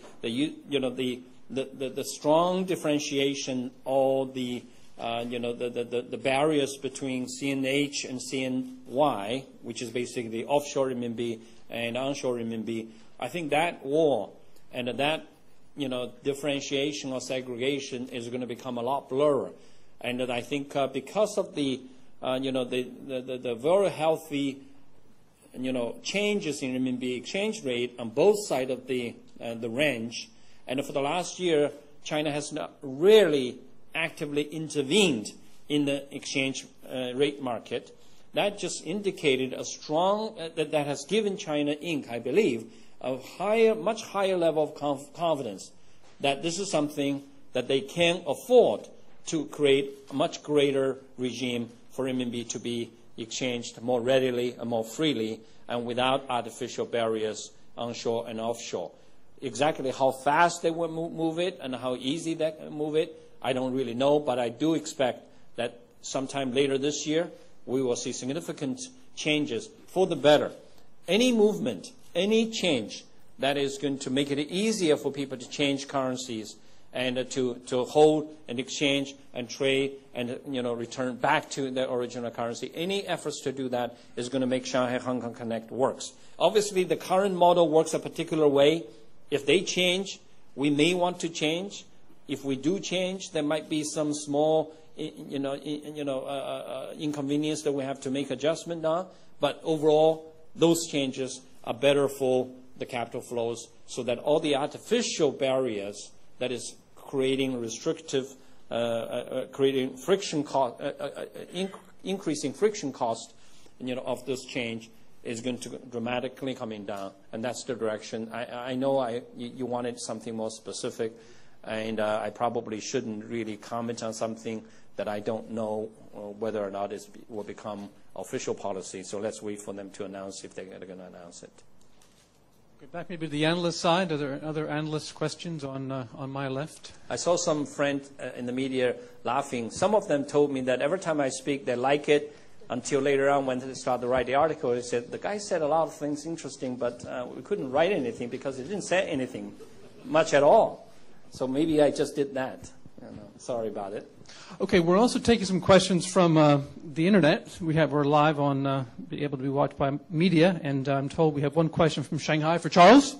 strong differentiation, all the barriers between CNH and CNY, which is basically the offshore renminbi and onshore renminbi. I think that wall and that differentiation or segregation is going to become a lot blurrer. And I think because of the very healthy changes in renminbi exchange rate on both sides of the range, and for the last year, China has not really actively intervened in the exchange rate market. That just indicated a strong, that has given China Inc., I believe, a much higher level of confidence that this is something that they can afford to create a much greater regime for renminbi to be exchanged more readily and more freely and without artificial barriers onshore and offshore. Exactly how fast they will move it and how easy they move it, I don't really know, but I do expect that sometime later this year, we will see significant changes for the better. Any movement, any change that is going to make it easier for people to change currencies and to hold and exchange and trade and return back to their original currency. Any efforts to do that is going to make Shanghai Hong Kong Connect works. Obviously, the current model works a particular way. If they change, we may want to change. If we do change, there might be some small inconvenience that we have to make adjustment on. But overall, those changes are better for the capital flows, so that all the artificial barriers that is creating restrictive, creating friction cost, increasing friction cost, of this change is going to dramatically coming down, and that's the direction. I know you wanted something more specific, and I probably shouldn't really comment on something that I don't know whether or not it will become official policy. So let's wait for them to announce if they're going to announce it. Back maybe to the analyst side. Are there other analyst questions on my left? I saw some friends in the media laughing. Some of them told me that every time I speak, they like it, until later on when they start to write the article. They said, the guy said a lot of things interesting, but we couldn't write anything because he didn't say anything much at all. So maybe I just did that. Sorry about it. Okay, we're also taking some questions from the internet. We're live on, able to be watched by media, and I'm told we have one question from Shanghai for Charles,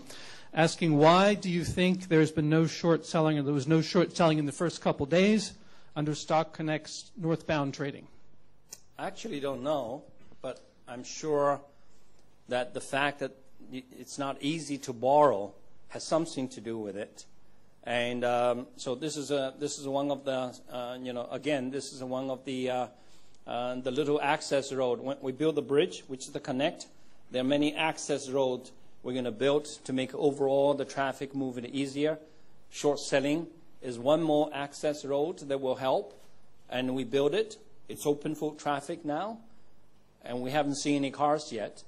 asking why do you think there's been no short selling, or there was no short selling in the first couple days under Stock Connect's northbound trading? I actually don't know, but I'm sure that the fact that it's not easy to borrow has something to do with it. And so this is one of the again, this is one of the little access road. When we build the bridge, which is the connect, there are many access roads we're going to build to make overall the traffic moving easier. Short selling is one more access road that will help, and we build it. It's open for traffic now, and we haven't seen any cars yet.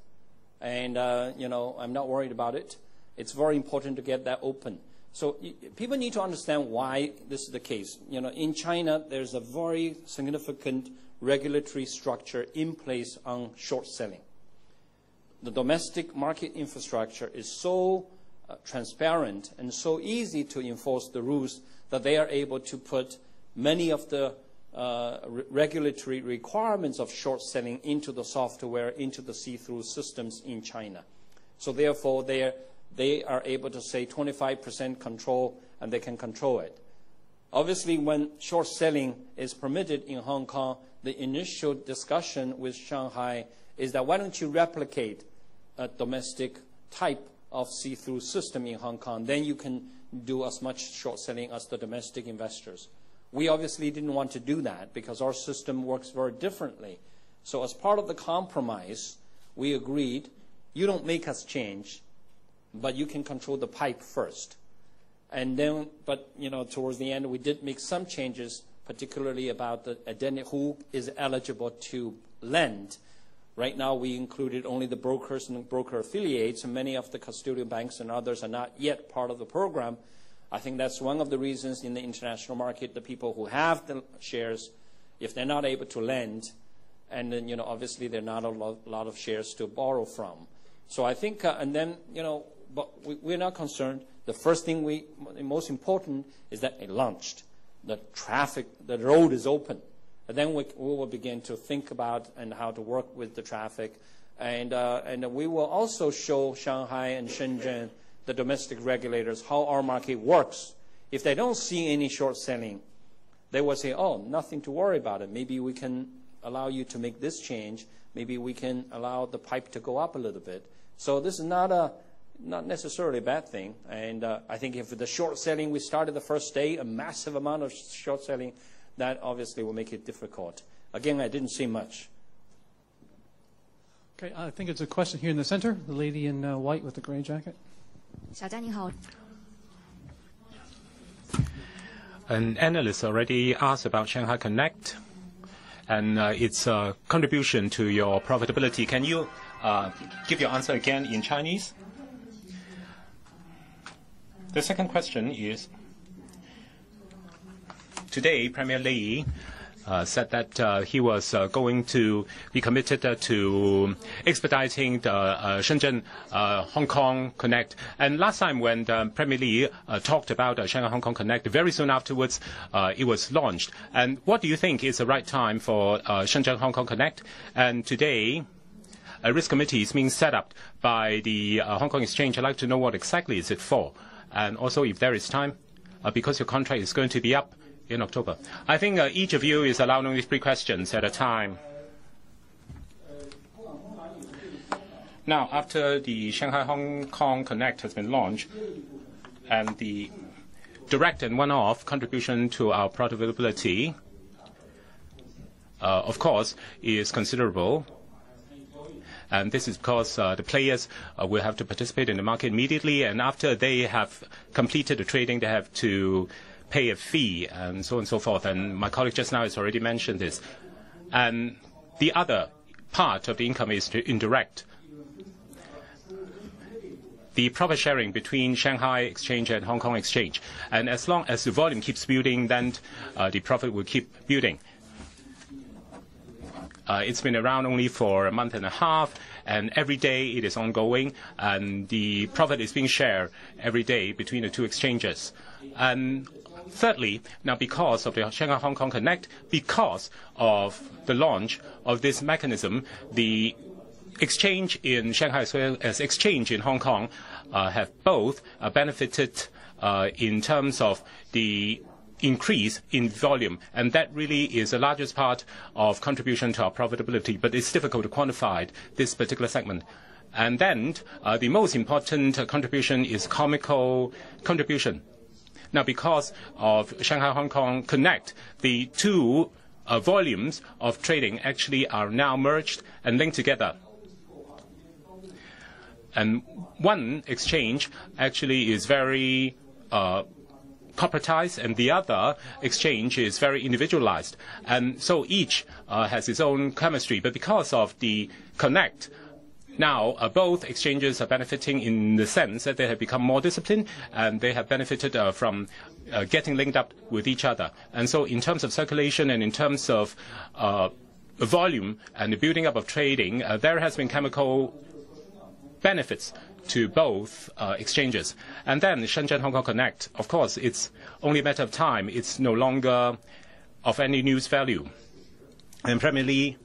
And I'm not worried about it. It's very important to get that open. So people need to understand why this is the case. In China, there's a very significant regulatory structure in place on short selling. The domestic market infrastructure is so transparent and so easy to enforce the rules that they are able to put many of the regulatory requirements of short selling into the software, into the see-through systems in China. So therefore, they are able to say 25% control, and they can control it. Obviously, when short selling is permitted in Hong Kong, the initial discussion with Shanghai is that why don't you replicate a domestic type of see-through system in Hong Kong? Then you can do as much short selling as the domestic investors. We obviously didn't want to do that because our system works very differently. So as part of the compromise, we agreed, you don't make us change, but you can control the pipe first. And then, but towards the end, we did make some changes, particularly about who is eligible to lend. Right now, we included only the brokers and broker affiliates, and many of the custodial banks and others are not yet part of the program. I think that's one of the reasons in the international market, the people who have the shares, if they're not able to lend, and then, obviously there are not a lot of shares to borrow from. So I think, and then, but we're not concerned. The first thing the most important is that it launched. The traffic, the road is open. And then we will begin to think about and how to work with the traffic. And we will also show Shanghai and Shenzhen, the domestic regulators, how our market works. If they don't see any short selling, they will say, oh, nothing to worry about it. Maybe we can allow you to make this change. Maybe we can allow the pipe to go up a little bit. So this is not necessarily a bad thing. And I think if the short selling we started the first day, a massive amount of short selling, that obviously will make it difficult. Again, I didn't see much. Okay, I think it's a question here in the center. The lady in white with the gray jacket. 小张你好。 An analyst already asked about Shanghai Connect and its contribution to your profitability. Can you give your answer again in Chinese? The second question is, today Premier Li said that he was going to be committed to expediting the Shenzhen-Hong Kong Connect. And last time when Premier Li talked about Shanghai-Hong Kong Connect, very soon afterwards it was launched. And what do you think is the right time for Shenzhen-Hong Kong Connect? And today, a risk committee is being set up by the Hong Kong Exchange. I'd like to know what exactly is it for. And also, if there is time, because your contract is going to be up in October. I think each of you is allowed only 3 questions at a time. Now, after the Shanghai-Hong Kong Connect has been launched, and the direct and one-off contribution to our profitability, of course, is considerable. And this is because the players will have to participate in the market immediately, and after they have completed the trading, they have to pay a fee, and so on and so forth. And my colleague just now has already mentioned this. And the other part of the income is indirect. The profit sharing between Shanghai Exchange and Hong Kong Exchange. And as long as the volume keeps building, then the profit will keep building. It's been around only for a month and a half, and every day it is ongoing, and the profit is being shared every day between the 2 exchanges. And thirdly, now because of the Shanghai-Hong Kong Connect, because of the launch of this mechanism, the exchange in Shanghai as well as exchange in Hong Kong have both benefited in terms of the increase in volume, and that really is the largest part of contribution to our profitability, but it's difficult to quantify this particular segment. And then the most important contribution is comical contribution. Now, because of Shanghai-Hong Kong Connect, the 2 volumes of trading actually are now merged and linked together. And one exchange actually is very corporatized, and the other exchange is very individualized. And so each has its own chemistry. But because of the Connect, now both exchanges are benefiting in the sense that they have become more disciplined, and they have benefited from getting linked up with each other. And so in terms of circulation and in terms of volume and the building up of trading, there has been chemical benefits to both exchanges. And then Shenzhen-Hong Kong Connect, of course, it's only a matter of time. It's no longer of any news value. And Premier Li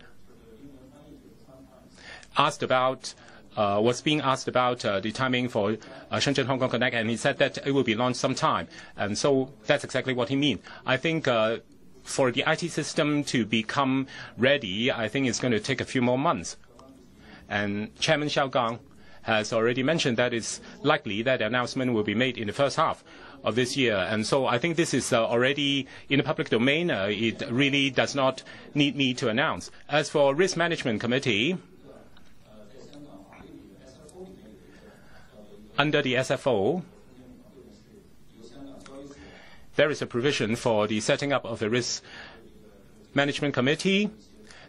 was being asked about the timing for Shenzhen-Hong Kong Connect, and he said that it will be launched sometime. And so that's exactly what he means. I think for the IT system to become ready, I think it's going to take a few more months. And Chairman Xiaogang has already mentioned that it's likely that the announcement will be made in the first half of this year. And so I think this is already in the public domain. It really does not need me to announce. As for Risk Management Committee, under the SFO, there is a provision for the setting up of a Risk Management Committee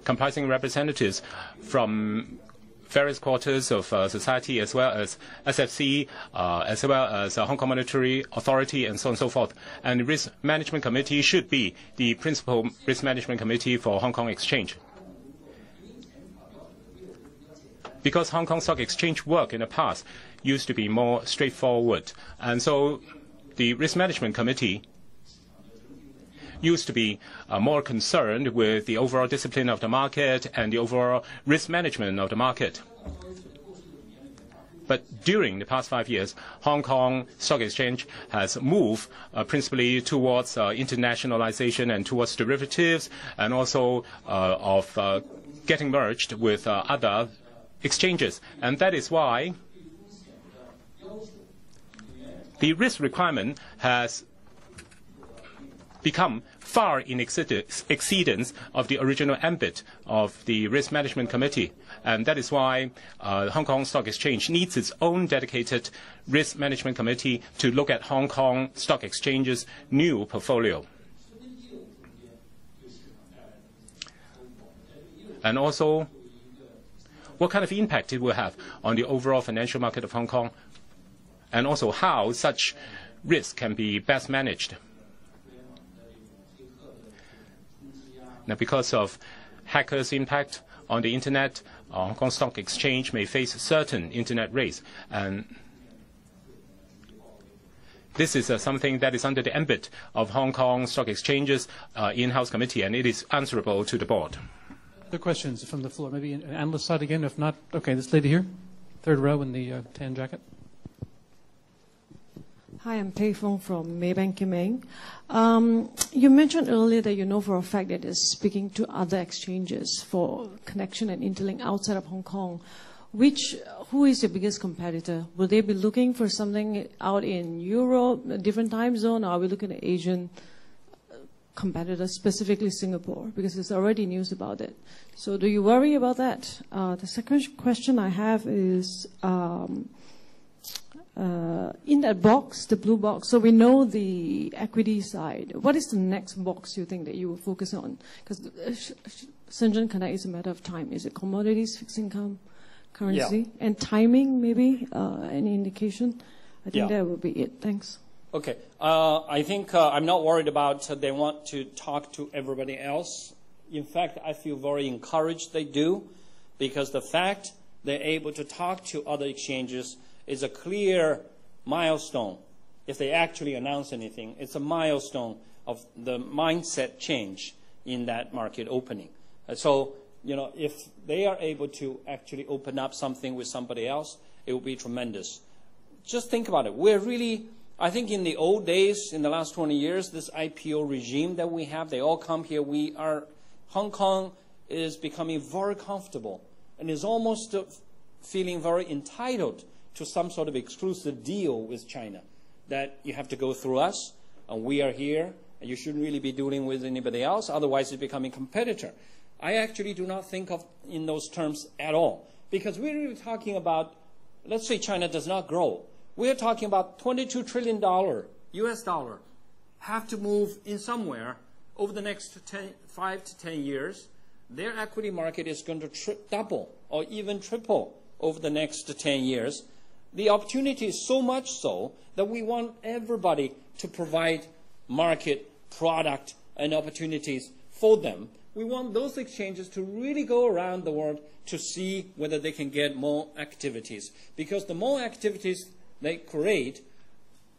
comprising representatives from various quarters of society, as well as SFC, as well as Hong Kong Monetary Authority, and so on and so forth. And the Risk Management Committee should be the principal Risk Management Committee for Hong Kong Exchange. Because Hong Kong Stock Exchange work in the past used to be more straightforward. And so the Risk Management Committee used to be more concerned with the overall discipline of the market and the overall risk management of the market. But during the past 5 years, Hong Kong Stock Exchange has moved principally towards internationalization and towards derivatives, and also of getting merged with other exchanges. And that is why the risk requirement has become far in exceedance of the original ambit of the Risk Management Committee. And that is why Hong Kong Stock Exchange needs its own dedicated Risk Management Committee to look at Hong Kong Stock Exchange's new portfolio. And also, what kind of impact it will have on the overall financial market of Hong Kong, and also how such risk can be best managed. Now, because of hackers' impact on the Internet, Hong Kong Stock Exchange may face certain Internet raids. And this is something that is under the ambit of Hong Kong Stock Exchange's in-house committee, and it is answerable to the board. Other questions from the floor? Maybe an analyst side again. If not, okay, this lady here, third row in the tan jacket. Hi, I'm Pei Fong from Maybank Kim Eng. You mentioned earlier that you know for a fact that it's speaking to other exchanges for connection and interlink outside of Hong Kong. Who is your biggest competitor? Will they be looking for something out in Europe, a different time zone, or are we looking at Asian competitors, specifically Singapore? Because there's already news about it. So do you worry about that? The second question I have is, in that box, the blue box, so we know the equity side. What is the next box you think that you will focus on? Because Shenzhen Connect is a matter of time. Is it commodities, fixed income, currency, Yeah. and timing? Maybe any indication? I think Yeah. that will be it. Thanks. Okay. I think I'm not worried about they want to talk to everybody else. In fact, I feel very encouraged they do, because the fact they're able to talk to other exchanges is a clear milestone. If they actually announce anything, it's a milestone of the mindset change in that market opening. So, if they are able to actually open up something with somebody else, it will be tremendous. Just think about it. We're really, I think in the old days, in the last 20 years, this IPO regime that we have, they all come here. Hong Kong is becoming very comfortable and is almost feeling very entitled to some sort of exclusive deal with China, that you have to go through us, and we are here, and you shouldn't really be dealing with anybody else, otherwise you're becoming a competitor. I actually do not think of in those terms at all, because we're really talking about, let's say China does not grow. We're talking about $22 trillion US dollar have to move in somewhere over the next 5 to 10 years. Their equity market is going to double or even triple over the next 10 years. The opportunity is so much so that we want everybody to provide market, product, and opportunities for them. We want those exchanges to really go around the world to see whether they can get more activities. Because the more activities they create,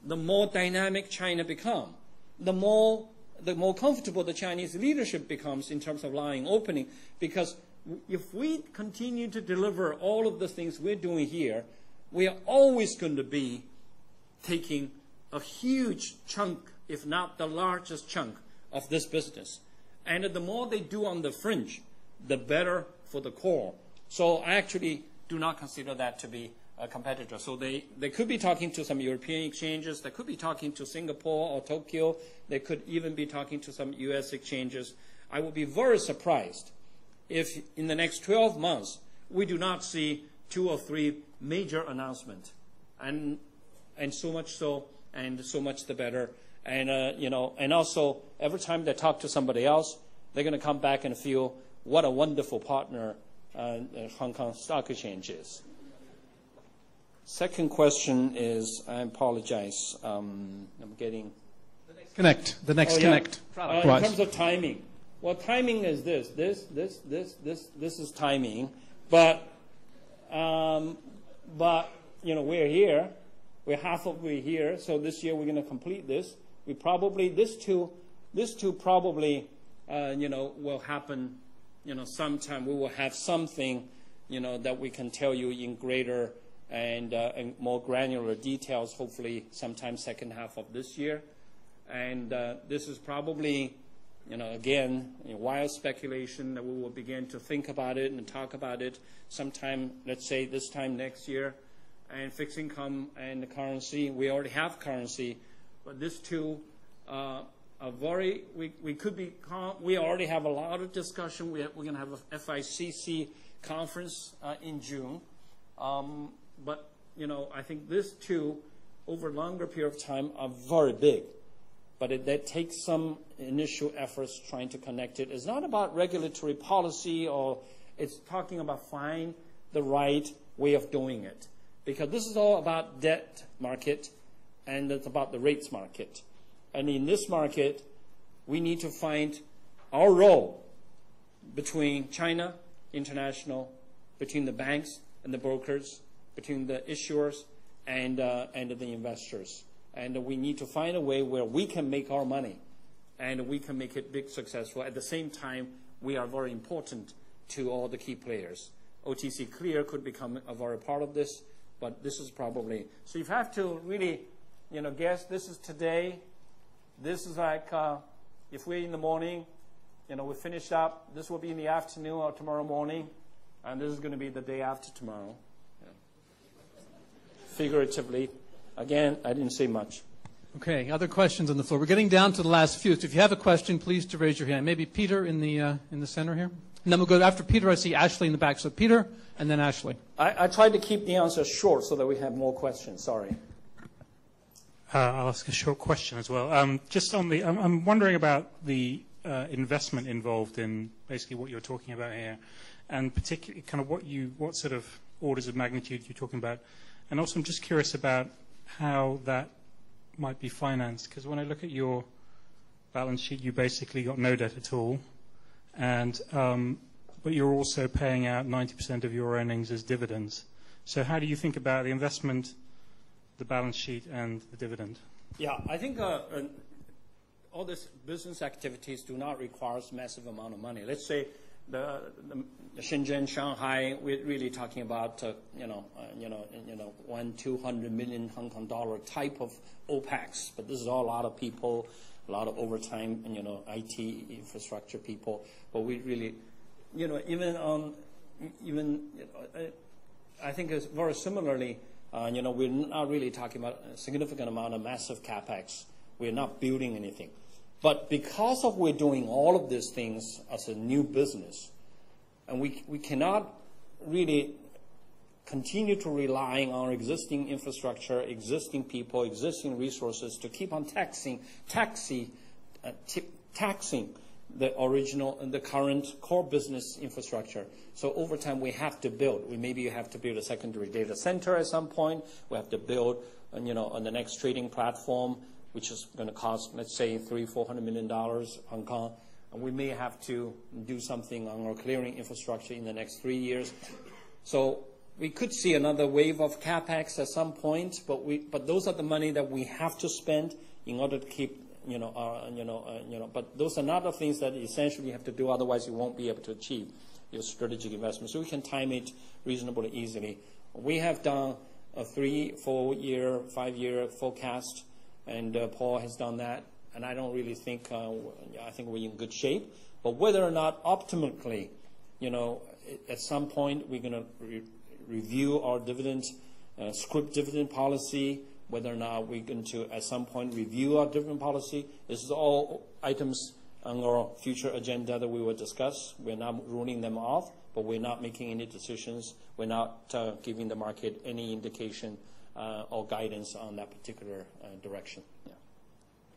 the more dynamic China becomes. The more comfortable the Chinese leadership becomes in terms of allowing opening. Because if we continue to deliver all of the things we're doing here, we are always going to be taking a huge chunk, if not the largest chunk, of this business. And the more they do on the fringe, the better for the core. So I actually do not consider that to be a competitor. So they could be talking to some European exchanges. They could be talking to Singapore or Tokyo. They could even be talking to some US exchanges. I would be very surprised if in the next 12 months we do not see 2 or 3 major announcements, and so much so, and so much the better. And and also every time they talk to somebody else, they're going to come back and feel what a wonderful partner Hong Kong Stock Exchange is. Second question is, I apologize, I'm getting Connect. The next Connect. In terms of timing, well, timing is this is timing, but we're here. We're halfway here, so this year we're going to complete this. We probably this too probably will happen. Sometime we will have something that we can tell you in greater and more granular details. Hopefully, sometime second half of this year. And this is probably again wild speculation that we will begin to think about it and talk about it sometime. Let's say this time next year. And fixed income and the currency, we already have currency, but this too are very. We could be. We already have a lot of discussion. We're going to have a FICC conference in June, but I think this too, over a longer period of time, are very big. But that takes some initial efforts trying to connect it. It's not about regulatory policy, or it's talking about find the right way of doing it. Because this is all about debt market, and it's about the rates market. And in this market, we need to find our role between China, international, between the banks and the brokers, between the issuers and the investors. And we need to find a way where we can make our money and we can make it big successful. At the same time, we are very important to all the key players. OTC Clear could become a very part of this, but this is probably, so you have to really, guess this is today. This is like, if we're in the morning, we finished up, this will be in the afternoon or tomorrow morning, and this is going to be the day after tomorrow. Figuratively. Again, I didn't say much. Okay, other questions on the floor? We're getting down to the last few. So if you have a question, please to raise your hand. Maybe Peter in the center here. And then we'll go after Peter. I see Ashley in the back. So Peter and then Ashley. I tried to keep the answer short so that we have more questions. Sorry. I'll ask a short question as well. Just on the, I'm wondering about the investment involved in basically what you're talking about here, and particularly kind of what sort of orders of magnitude you're talking about. And also I'm just curious about how that might be financed, because when I look at your balance sheet, you basically got no debt at all, and but you're also paying out 90% of your earnings as dividends. So how do you think about the investment, the balance sheet, and the dividend? Yeah, I think all these business activities do not require a massive amount of money. Let's say the Shenzhen, Shanghai, we're really talking about 100-200 million Hong Kong dollar type of OPEX. But this is all a lot of people, a lot of overtime, and IT infrastructure people. But we really, I think it's very similarly. We're not really talking about a significant amount of massive capex. We're not building anything. But because of we're doing all of these things as a new business, and we cannot really continue to rely on our existing infrastructure, existing people, existing resources to keep on taxing the current core business infrastructure. So over time, we have to build. Maybe have to build a secondary data center at some point. We have to build, on the next trading platform, which is going to cost, let's say, $300-400 million Hong Kong. And we may have to do something on our clearing infrastructure in the next 3 years. So we could see another wave of capex at some point, but those are the money that we have to spend in order to keep, but those are not the things that essentially you have to do, otherwise you won't be able to achieve your strategic investment. So we can time it reasonably easily. We have done a 3, 4 year, 5 year forecast, and Paul has done that, and I don't really think, I think we're in good shape. But whether or not optimally, at some point we're going to review our dividend, scrip dividend policy, whether or not we're going to at some point review our dividend policy. This is all items on our future agenda that we will discuss. We're not ruling them off, but we're not making any decisions. We're not giving the market any indication or guidance on that particular direction. Yeah.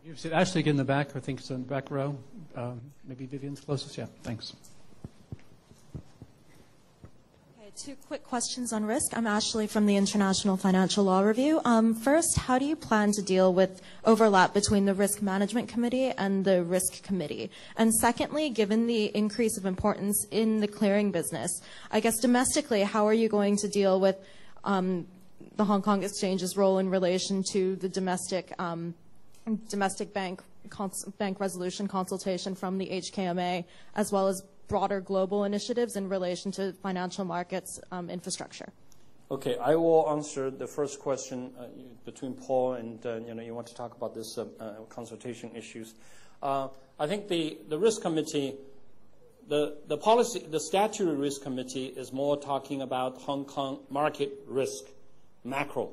You've said Ashley again in the back. I think it's in the back row. Maybe Vivian's closest. Yeah, thanks. Okay, 2 quick questions on risk. I'm Ashley from the International Financial Law Review. First, how do you plan to deal with overlap between the Risk Management Committee and the Risk Committee? And secondly, given the increase of importance in the clearing business, I guess domestically, how are you going to deal with the Hong Kong Exchange's role in relation to the domestic bank resolution consultation from the HKMA, as well as broader global initiatives in relation to financial markets infrastructure? Okay, I will answer the first question between Paul and you want to talk about this consultation issues. I think the risk committee, the policy, the statutory risk committee is more talking about Hong Kong market risk, macro,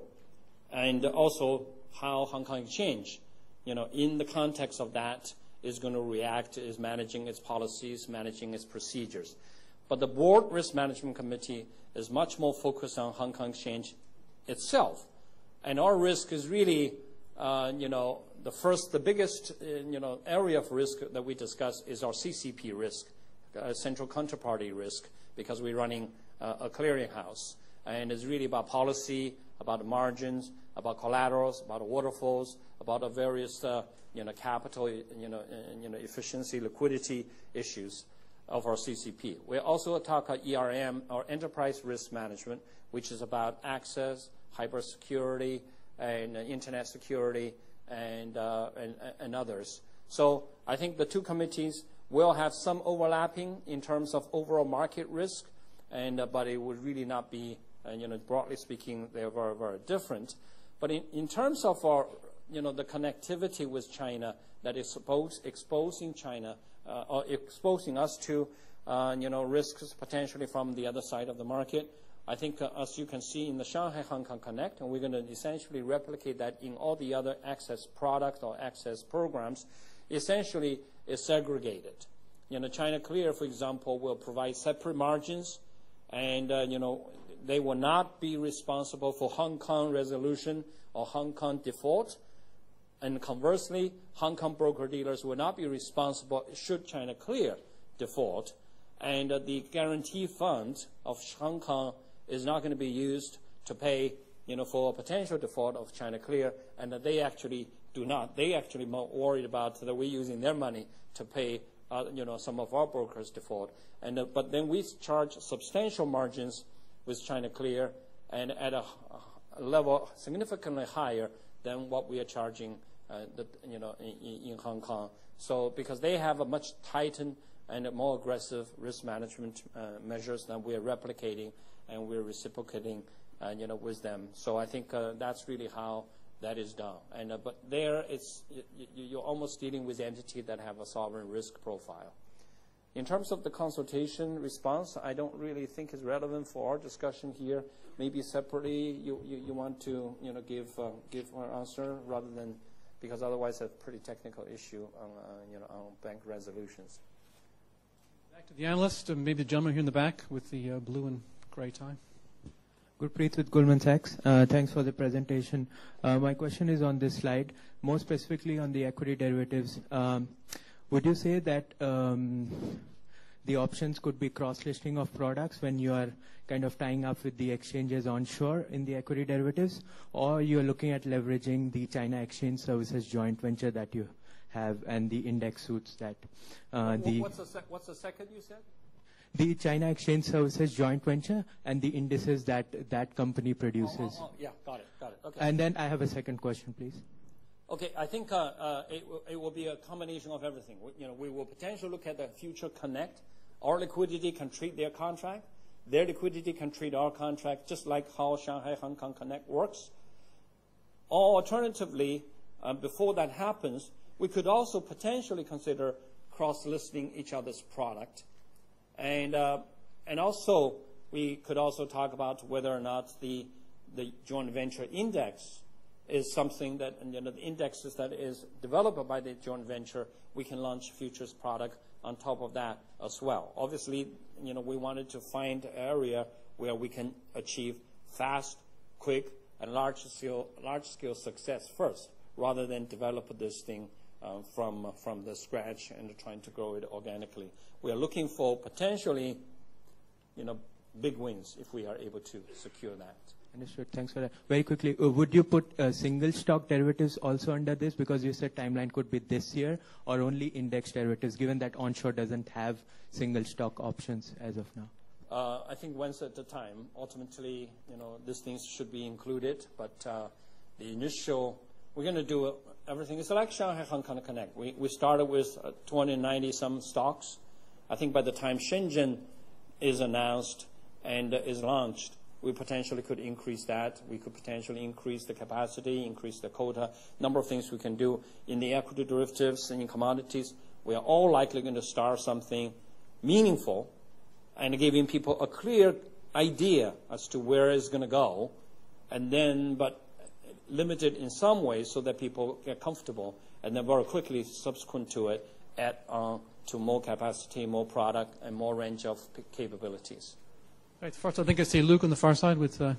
and also how Hong Kong Exchange, in the context of that, is going to react, is managing its policies, managing its procedures. But the Board Risk Management Committee is much more focused on Hong Kong Exchange itself. And our risk is really, the biggest, area of risk that we discuss is our CCP risk, central counterparty risk, because we're running a clearinghouse. And it's really about policy, about margins, about collaterals, about waterfalls, about the various capital efficiency, liquidity issues of our CCP. We also talk about ERM, or enterprise risk management, which is about access, cybersecurity, and internet security, and others. So I think the two committees will have some overlapping in terms of overall market risk, but it would really not be, broadly speaking, they're very, very different. But in terms of our, the connectivity with China that is exposing China, or exposing us to, risks potentially from the other side of the market, I think, as you can see in the Shanghai-Hong Kong Connect, and we're going to essentially replicate that in all the other access products or access programs, essentially is segregated. China Clear, for example, will provide separate margins, and they will not be responsible for Hong Kong resolution or Hong Kong default. And conversely, Hong Kong broker-dealers will not be responsible should China Clear default. And the guarantee fund of Hong Kong is not going to be used to pay, for a potential default of China Clear, and that they actually do not. They actually more worried about that we're using their money to pay, some of our brokers' default. And but then we charge substantial margins with China Clear, and at a level significantly higher than what we are charging, in Hong Kong. So because they have a much tightened and more aggressive risk management measures than we are replicating, and we're reciprocating, with them. So I think that's really how that is done. And but there, you're almost dealing with entities that have a sovereign risk profile. In terms of the consultation response, I don't really think it's relevant for our discussion here. Maybe separately, you want to give our answer rather than, because otherwise it's a pretty technical issue on bank resolutions. Back to the analyst, maybe the gentleman here in the back with the blue and gray tie. Gurpreet with Goldman Sachs. Thanks for the presentation. My question is on this slide, more specifically on the equity derivatives. Would you say that the options could be cross-listing of products when you are kind of tying up with the exchanges onshore in the equity derivatives, or you are looking at leveraging the China Exchange Services joint venture that you have and the index suits that What's the second you said? The China Exchange Services joint venture and the indices that company produces. Yeah, got it. Okay. And then I have a second question, please. Okay, I think it will be a combination of everything. We will potentially look at the future connect. Our liquidity can treat their contract. Their liquidity can treat our contract, just like how Shanghai-Hong Kong Connect works. Or alternatively, before that happens, we could also potentially consider cross-listing each other's product. And also, we could also talk about whether or not the joint venture index is something that, the indexes that is developed by the joint venture, we can launch futures product on top of that as well. Obviously, we wanted to find an area where we can achieve fast, quick, and large-scale success first, rather than develop this thing from the scratch and trying to grow it organically. We are looking for potentially, big wins if we are able to secure that. Understood. Thanks for that. Very quickly, would you put single stock derivatives also under this? Because you said timeline could be this year, or only index derivatives, given that onshore doesn't have single stock options as of now? I think once at a time. Ultimately, these things should be included, but the initial, we're going to do everything. It's like Shanghai-Hong Kong Connect. We started with 290-some stocks. I think by the time Shenzhen is announced and is launched, we potentially could increase that. We could potentially increase the capacity, increase the quota, number of things we can do. In the equity derivatives and in commodities, we are all likely going to start something meaningful and giving people a clear idea as to where it's going to go, and then, but limited in some ways so that people get comfortable, and then very quickly, subsequent to it, add on to more capacity, more product, and more range of capabilities. Right, first I think I see Luke on the far side with ET.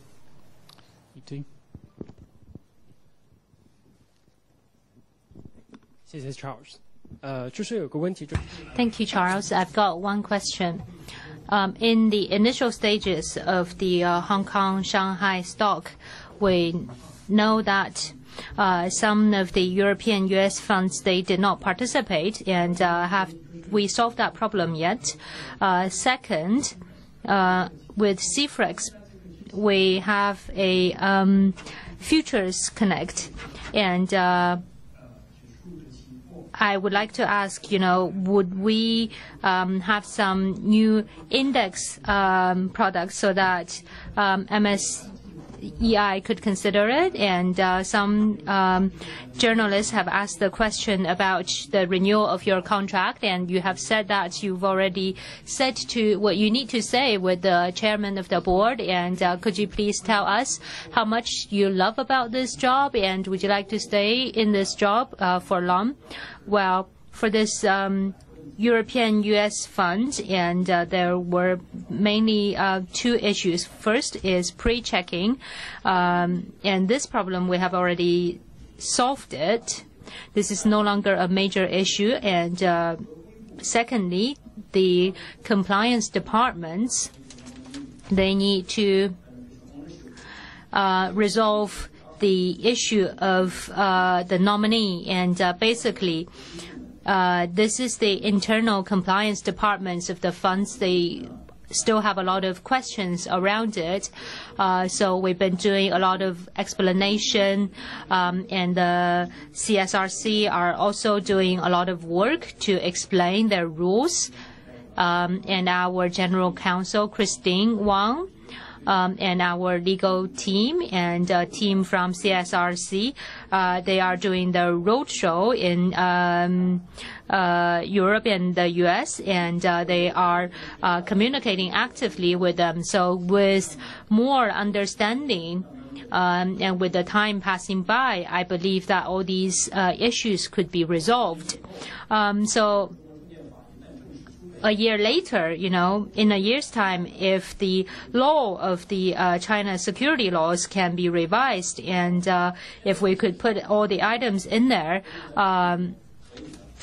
Charles. Thank you, Charles. I've got one question. In the initial stages of the Hong Kong Shanghai stock, we know that some of the European US funds, they did not participate, and have we solved that problem yet? Second, with CFREX, we have a Futures Connect, and I would like to ask, would we have some new index products so that MSCI could consider it? And some journalists have asked the question about the renewal of your contract, and you have said that you've already said to what you need to say with the chairman of the board. And could you please tell us how much you love about this job, and would you like to stay in this job for long? Well, for this European US fund, and there were mainly two issues. First is pre-checking, and this problem we have already solved it. This is no longer a major issue. And secondly, the compliance departments, they need to resolve the issue of the nominee, and basically this is the internal compliance departments of the funds. They still have a lot of questions around it. So we've been doing a lot of explanation, and the CSRC are also doing a lot of work to explain their rules. And our general counsel, Christine Wang, and our legal team and a team from CSRC, they are doing the roadshow in Europe and the US, and they are communicating actively with them. So with more understanding and with the time passing by, I believe that all these issues could be resolved. So a year later, in a year's time, if the law of the China security laws can be revised, and if we could put all the items in there,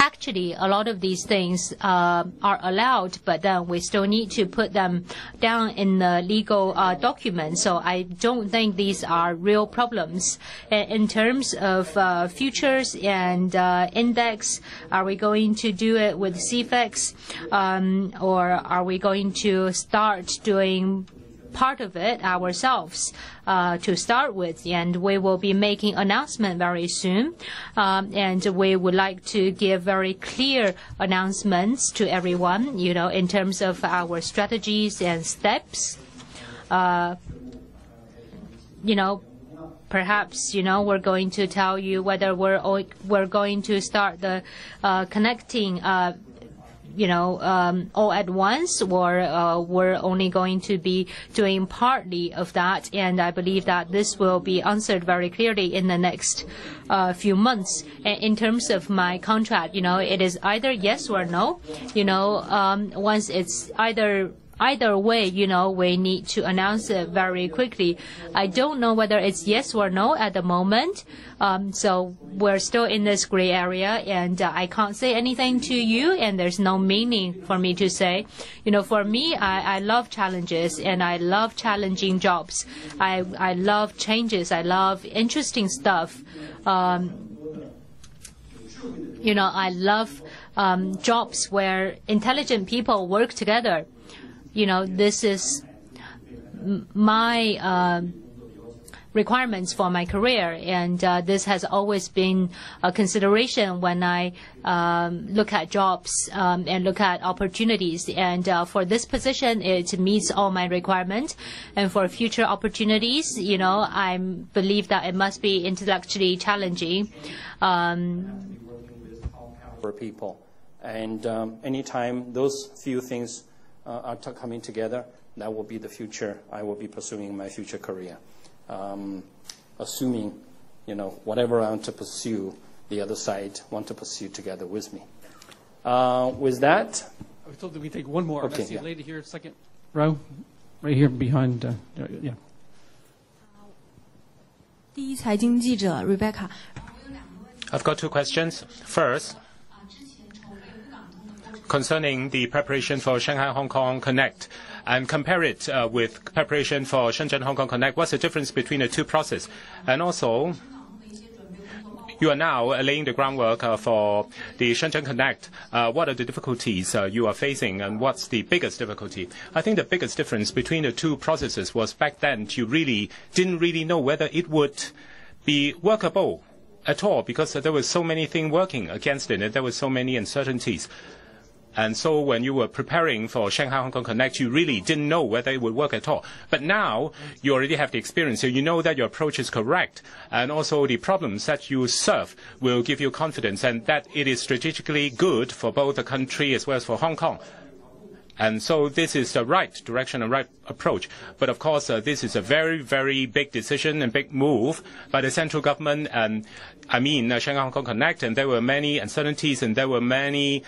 actually, a lot of these things are allowed, but then we still need to put them down in the legal documents. So I don't think these are real problems. In terms of futures and index, are we going to do it with CFEX, or are we going to start doing part of it ourselves to start with? And we will be making announcement very soon, and we would like to give very clear announcements to everyone, in terms of our strategies and steps. Perhaps, we're going to tell you whether we're going to start the connecting all at once, or we're only going to be doing partly of that. And I believe that this will be answered very clearly in the next few months. In terms of my contract, it is either yes or no. Once it's either way, we need to announce it very quickly. I don't know whether it's yes or no at the moment. So we're still in this gray area, and I can't say anything to you, and there's no meaning for me to say. For me, I love challenges, and I love challenging jobs. I love changes. I love interesting stuff. I love jobs where intelligent people work together. This is my requirements for my career, and this has always been a consideration when I look at jobs and look at opportunities. And for this position, it meets all my requirements. And for future opportunities, I believe that it must be intellectually challenging. For people, and anytime those few things are coming together, that will be the future I will be pursuing in my future career. Assuming, whatever I want to pursue, the other side want to pursue together with me. With that, I was told that we take one more. Okay, I see a yeah. lady here, second row, right here behind. Yeah. 第一财经记者 Rebecca。 I've got two questions. First, concerning the preparation for Shanghai Hong Kong Connect. and compare it with preparation for Shenzhen Hong Kong Connect. What's the difference between the two processes? And also, you are now laying the groundwork for the Shenzhen Connect. What are the difficulties you are facing, and what's the biggest difficulty? I think the biggest difference between the two processes was back then you didn't really know whether it would be workable at all, because there were so many things working against it, and there were so many uncertainties. And so when you were preparing for Shanghai Hong Kong Connect, you really didn't know whether it would work at all. But now you already have the experience, so you know that your approach is correct. And also the problems that you serve will give you confidence, and that it is strategically good for both the country as well as for Hong Kong. And so this is the right direction and right approach. But of course, this is a very, very big decision and big move by the central government, and Shanghai Hong Kong Connect, and there were many uncertainties, and there were many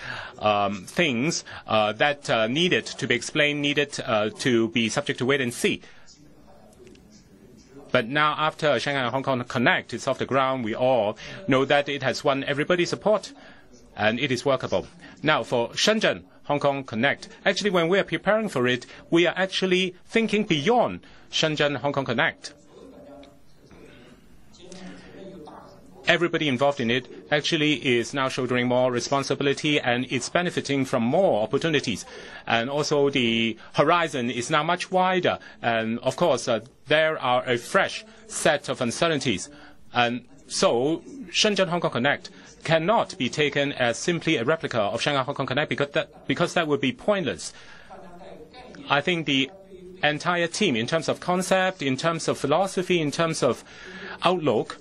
things that needed to be explained, needed to be subject to wait and see. But now, after Shanghai Hong Kong Connect is off the ground, we all know that it has won everybody's support, and it is workable. Now, for Shenzhen Hong Kong Connect, actually, when we are preparing for it, we are actually thinking beyond Shenzhen Hong Kong Connect. Everybody involved in it actually is now shouldering more responsibility, and it's benefiting from more opportunities. And also the horizon is now much wider. And of course, there are a fresh set of uncertainties. And so Shenzhen Hong Kong Connect cannot be taken as simply a replica of Shanghai Hong Kong Connect, because that would be pointless. I think the entire team, in terms of concept, in terms of philosophy, in terms of outlook,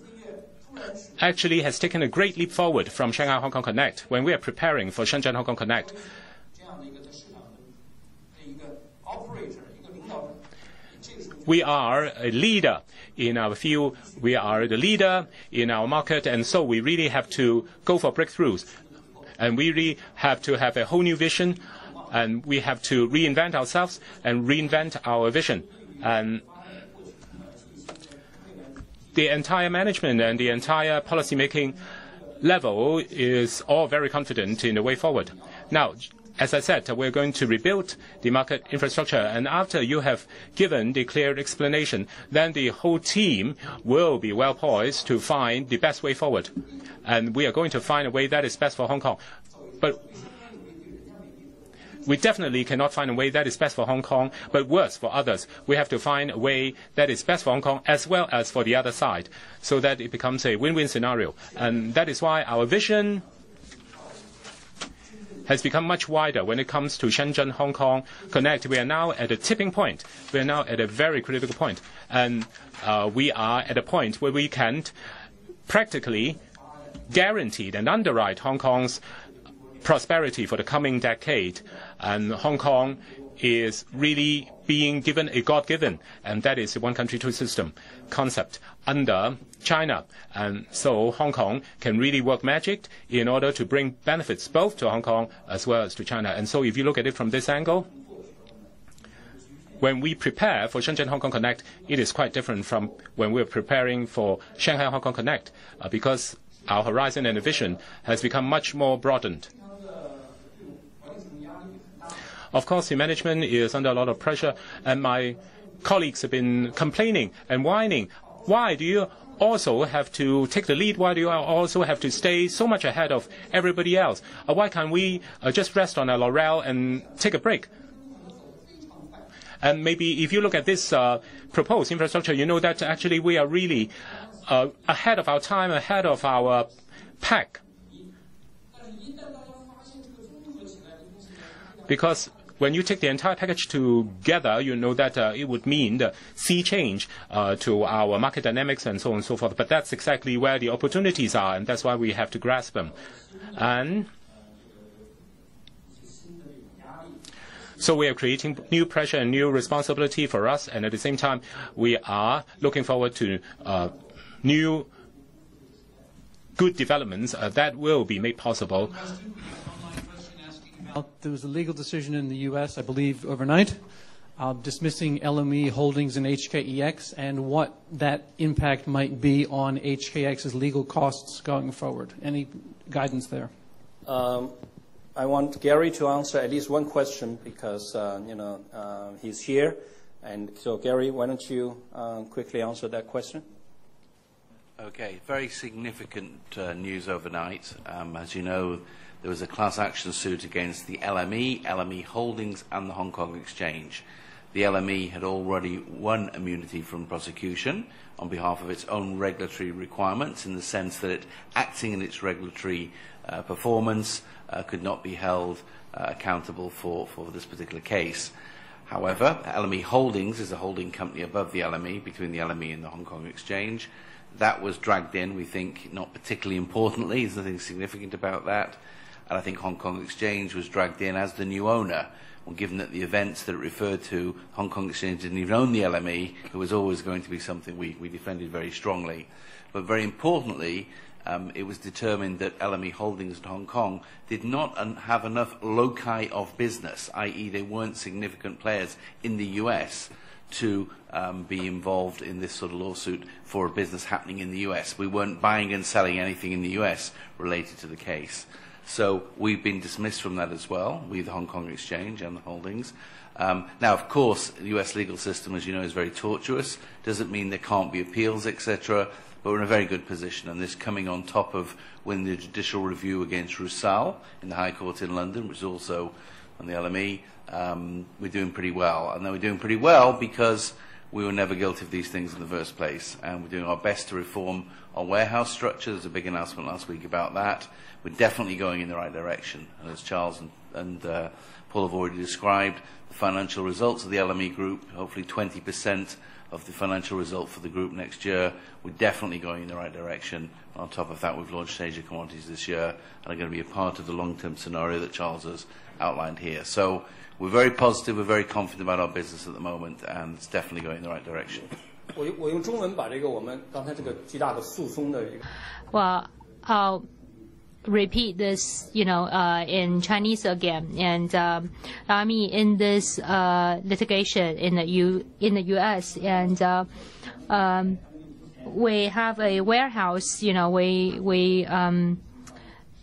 actually has taken a great leap forward from Shanghai Hong Kong Connect when we are preparing for Shenzhen Hong Kong Connect. We are a leader in our field, we are the leader in our market, and so we really have to go for breakthroughs. And we really have to have a whole new vision, and we have to reinvent ourselves and reinvent our vision. And the entire management and the entire policy-making level is all very confident in the way forward. Now, as I said, we're going to rebuild the market infrastructure, and after you have given the clear explanation, then the whole team will be well poised to find the best way forward. And we are going to find a way that is best for Hong Kong. But we definitely cannot find a way that is best for Hong Kong, but worse for others. We have to find a way that is best for Hong Kong as well as for the other side, so that it becomes a win-win scenario. And that is why our vision has become much wider when it comes to Shenzhen Hong Kong Connect. We are now at a tipping point. We are now at a very critical point. And we are at a point where we can practically guarantee and underwrite Hong Kong's prosperity for the coming decade. And Hong Kong is really being given a God-given, and that is the one country, two system concept under China. And so Hong Kong can really work magic in order to bring benefits both to Hong Kong as well as to China. And so if you look at it from this angle, when we prepare for Shenzhen Hong Kong Connect, it is quite different from when we're preparing for Shanghai Hong Kong Connect, because our horizon and the vision has become much more broadened. Of course, the management is under a lot of pressure, and my colleagues have been complaining and whining. Why do you also have to take the lead? Why do you also have to stay so much ahead of everybody else? Why can't we just rest on our laurel and take a break? And maybe if you look at this proposed infrastructure, you know that actually we are really ahead of our time, ahead of our pack. Because when you take the entire package together, you know that it would mean the sea change to our market dynamics and so on and so forth. But that's exactly where the opportunities are, and that's why we have to grasp them. And so we are creating new pressure and new responsibility for us, and at the same time, we are looking forward to new good developments that will be made possible. There was a legal decision in the U.S., I believe, overnight, dismissing LME holdings in HKEx, and what that impact might be on HKEx's legal costs going forward. Any guidance there? I want Gary to answer at least one question because, he's here. And so, Gary, why don't you quickly answer that question? Okay, very significant news overnight. As you know, there was a class action suit against the LME, LME Holdings, and the Hong Kong Exchange. The LME had already won immunity from prosecution on behalf of its own regulatory requirements, in the sense that it, acting in its regulatory performance, could not be held accountable for this particular case. However, LME Holdings is a holding company above the LME, between the LME and the Hong Kong Exchange. That was dragged in, we think, not particularly importantly. There's nothing significant about that. And I think Hong Kong Exchange was dragged in as the new owner. Well, given that the events that it referred to, Hong Kong Exchange didn't even own the LME, it was always going to be something we defended very strongly. But very importantly, it was determined that LME Holdings in Hong Kong did not have enough loci of business, i.e. they weren't significant players in the US to be involved in this sort of lawsuit for a business happening in the US. We weren't buying and selling anything in the US related to the case. So we've been dismissed from that as well, we, the Hong Kong Exchange and the holdings. Now, of course, the US legal system, as you know, is very tortuous. Doesn't mean there can't be appeals, etc., but we're in a very good position, and this coming on top of winning the judicial review against Roussel in the High Court in London, which is also on the LME. We're doing pretty well, and then we're doing pretty well because we were never guilty of these things in the first place, and we're doing our best to reform our warehouse structure. There's a big announcement last week about that. We're definitely going in the right direction, and as Charles and Paul have already described, the financial results of the LME group, hopefully 20% of the financial result for the group next year. We're definitely going in the right direction. On top of that, we've launched Asia Commodities this year and are going to be a part of the long-term scenario that Charles has outlined here. So we're very positive, we're very confident about our business at the moment, and it's definitely going in the right direction. Well, I'll repeat this, in Chinese again. And I mean, in this litigation in the U.S. and we have a warehouse. We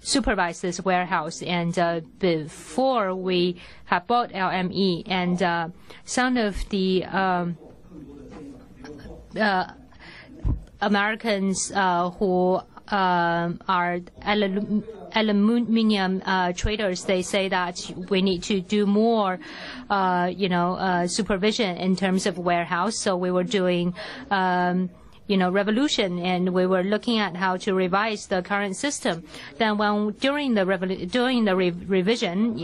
supervise this warehouse, and before we have bought LME, and some of the Americans who are aluminium traders, they say that we need to do more, supervision in terms of warehouse. So we were doing, revolution, and we were looking at how to revise the current system. Then, during the revision,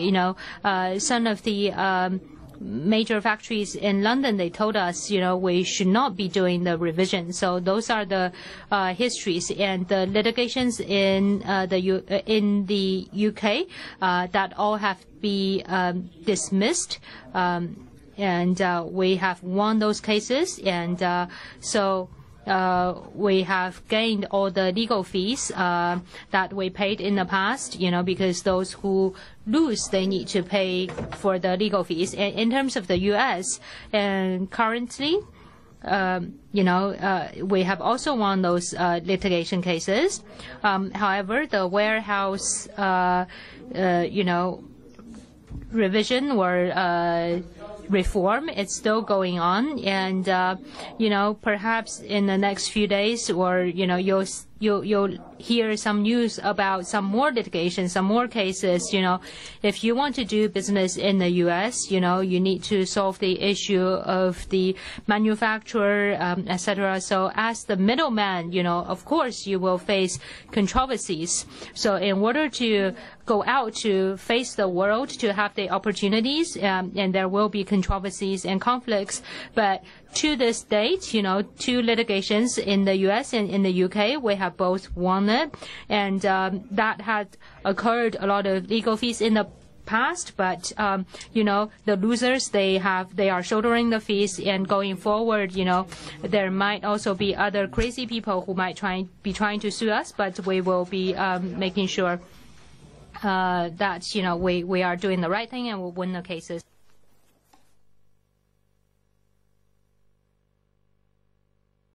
some of the major factories in London, they told us, we should not be doing the revision. So those are the histories, and the litigations in the UK that all have been dismissed, and we have won those cases, and so we have gained all the legal fees that we paid in the past, because those who lose, they need to pay for the legal fees. And in terms of the U.S., and currently, we have also won those litigation cases. However, the warehouse, revision or reform, it's still going on, and perhaps in the next few days, or you'll hear some news about some more litigation, some more cases. If you want to do business in the U.S., you need to solve the issue of the manufacturer, etc. So as the middleman, of course you will face controversies. So in order to go out to face the world, to have the opportunities, and there will be controversies and conflicts. But to this date, two litigations in the U.S. and in the U.K., we have both won it, and that had occurred a lot of legal fees in the past, but the losers, they are shouldering the fees, and going forward, there might also be other crazy people who might be trying to sue us, but we will be making sure that we are doing the right thing and will win the cases.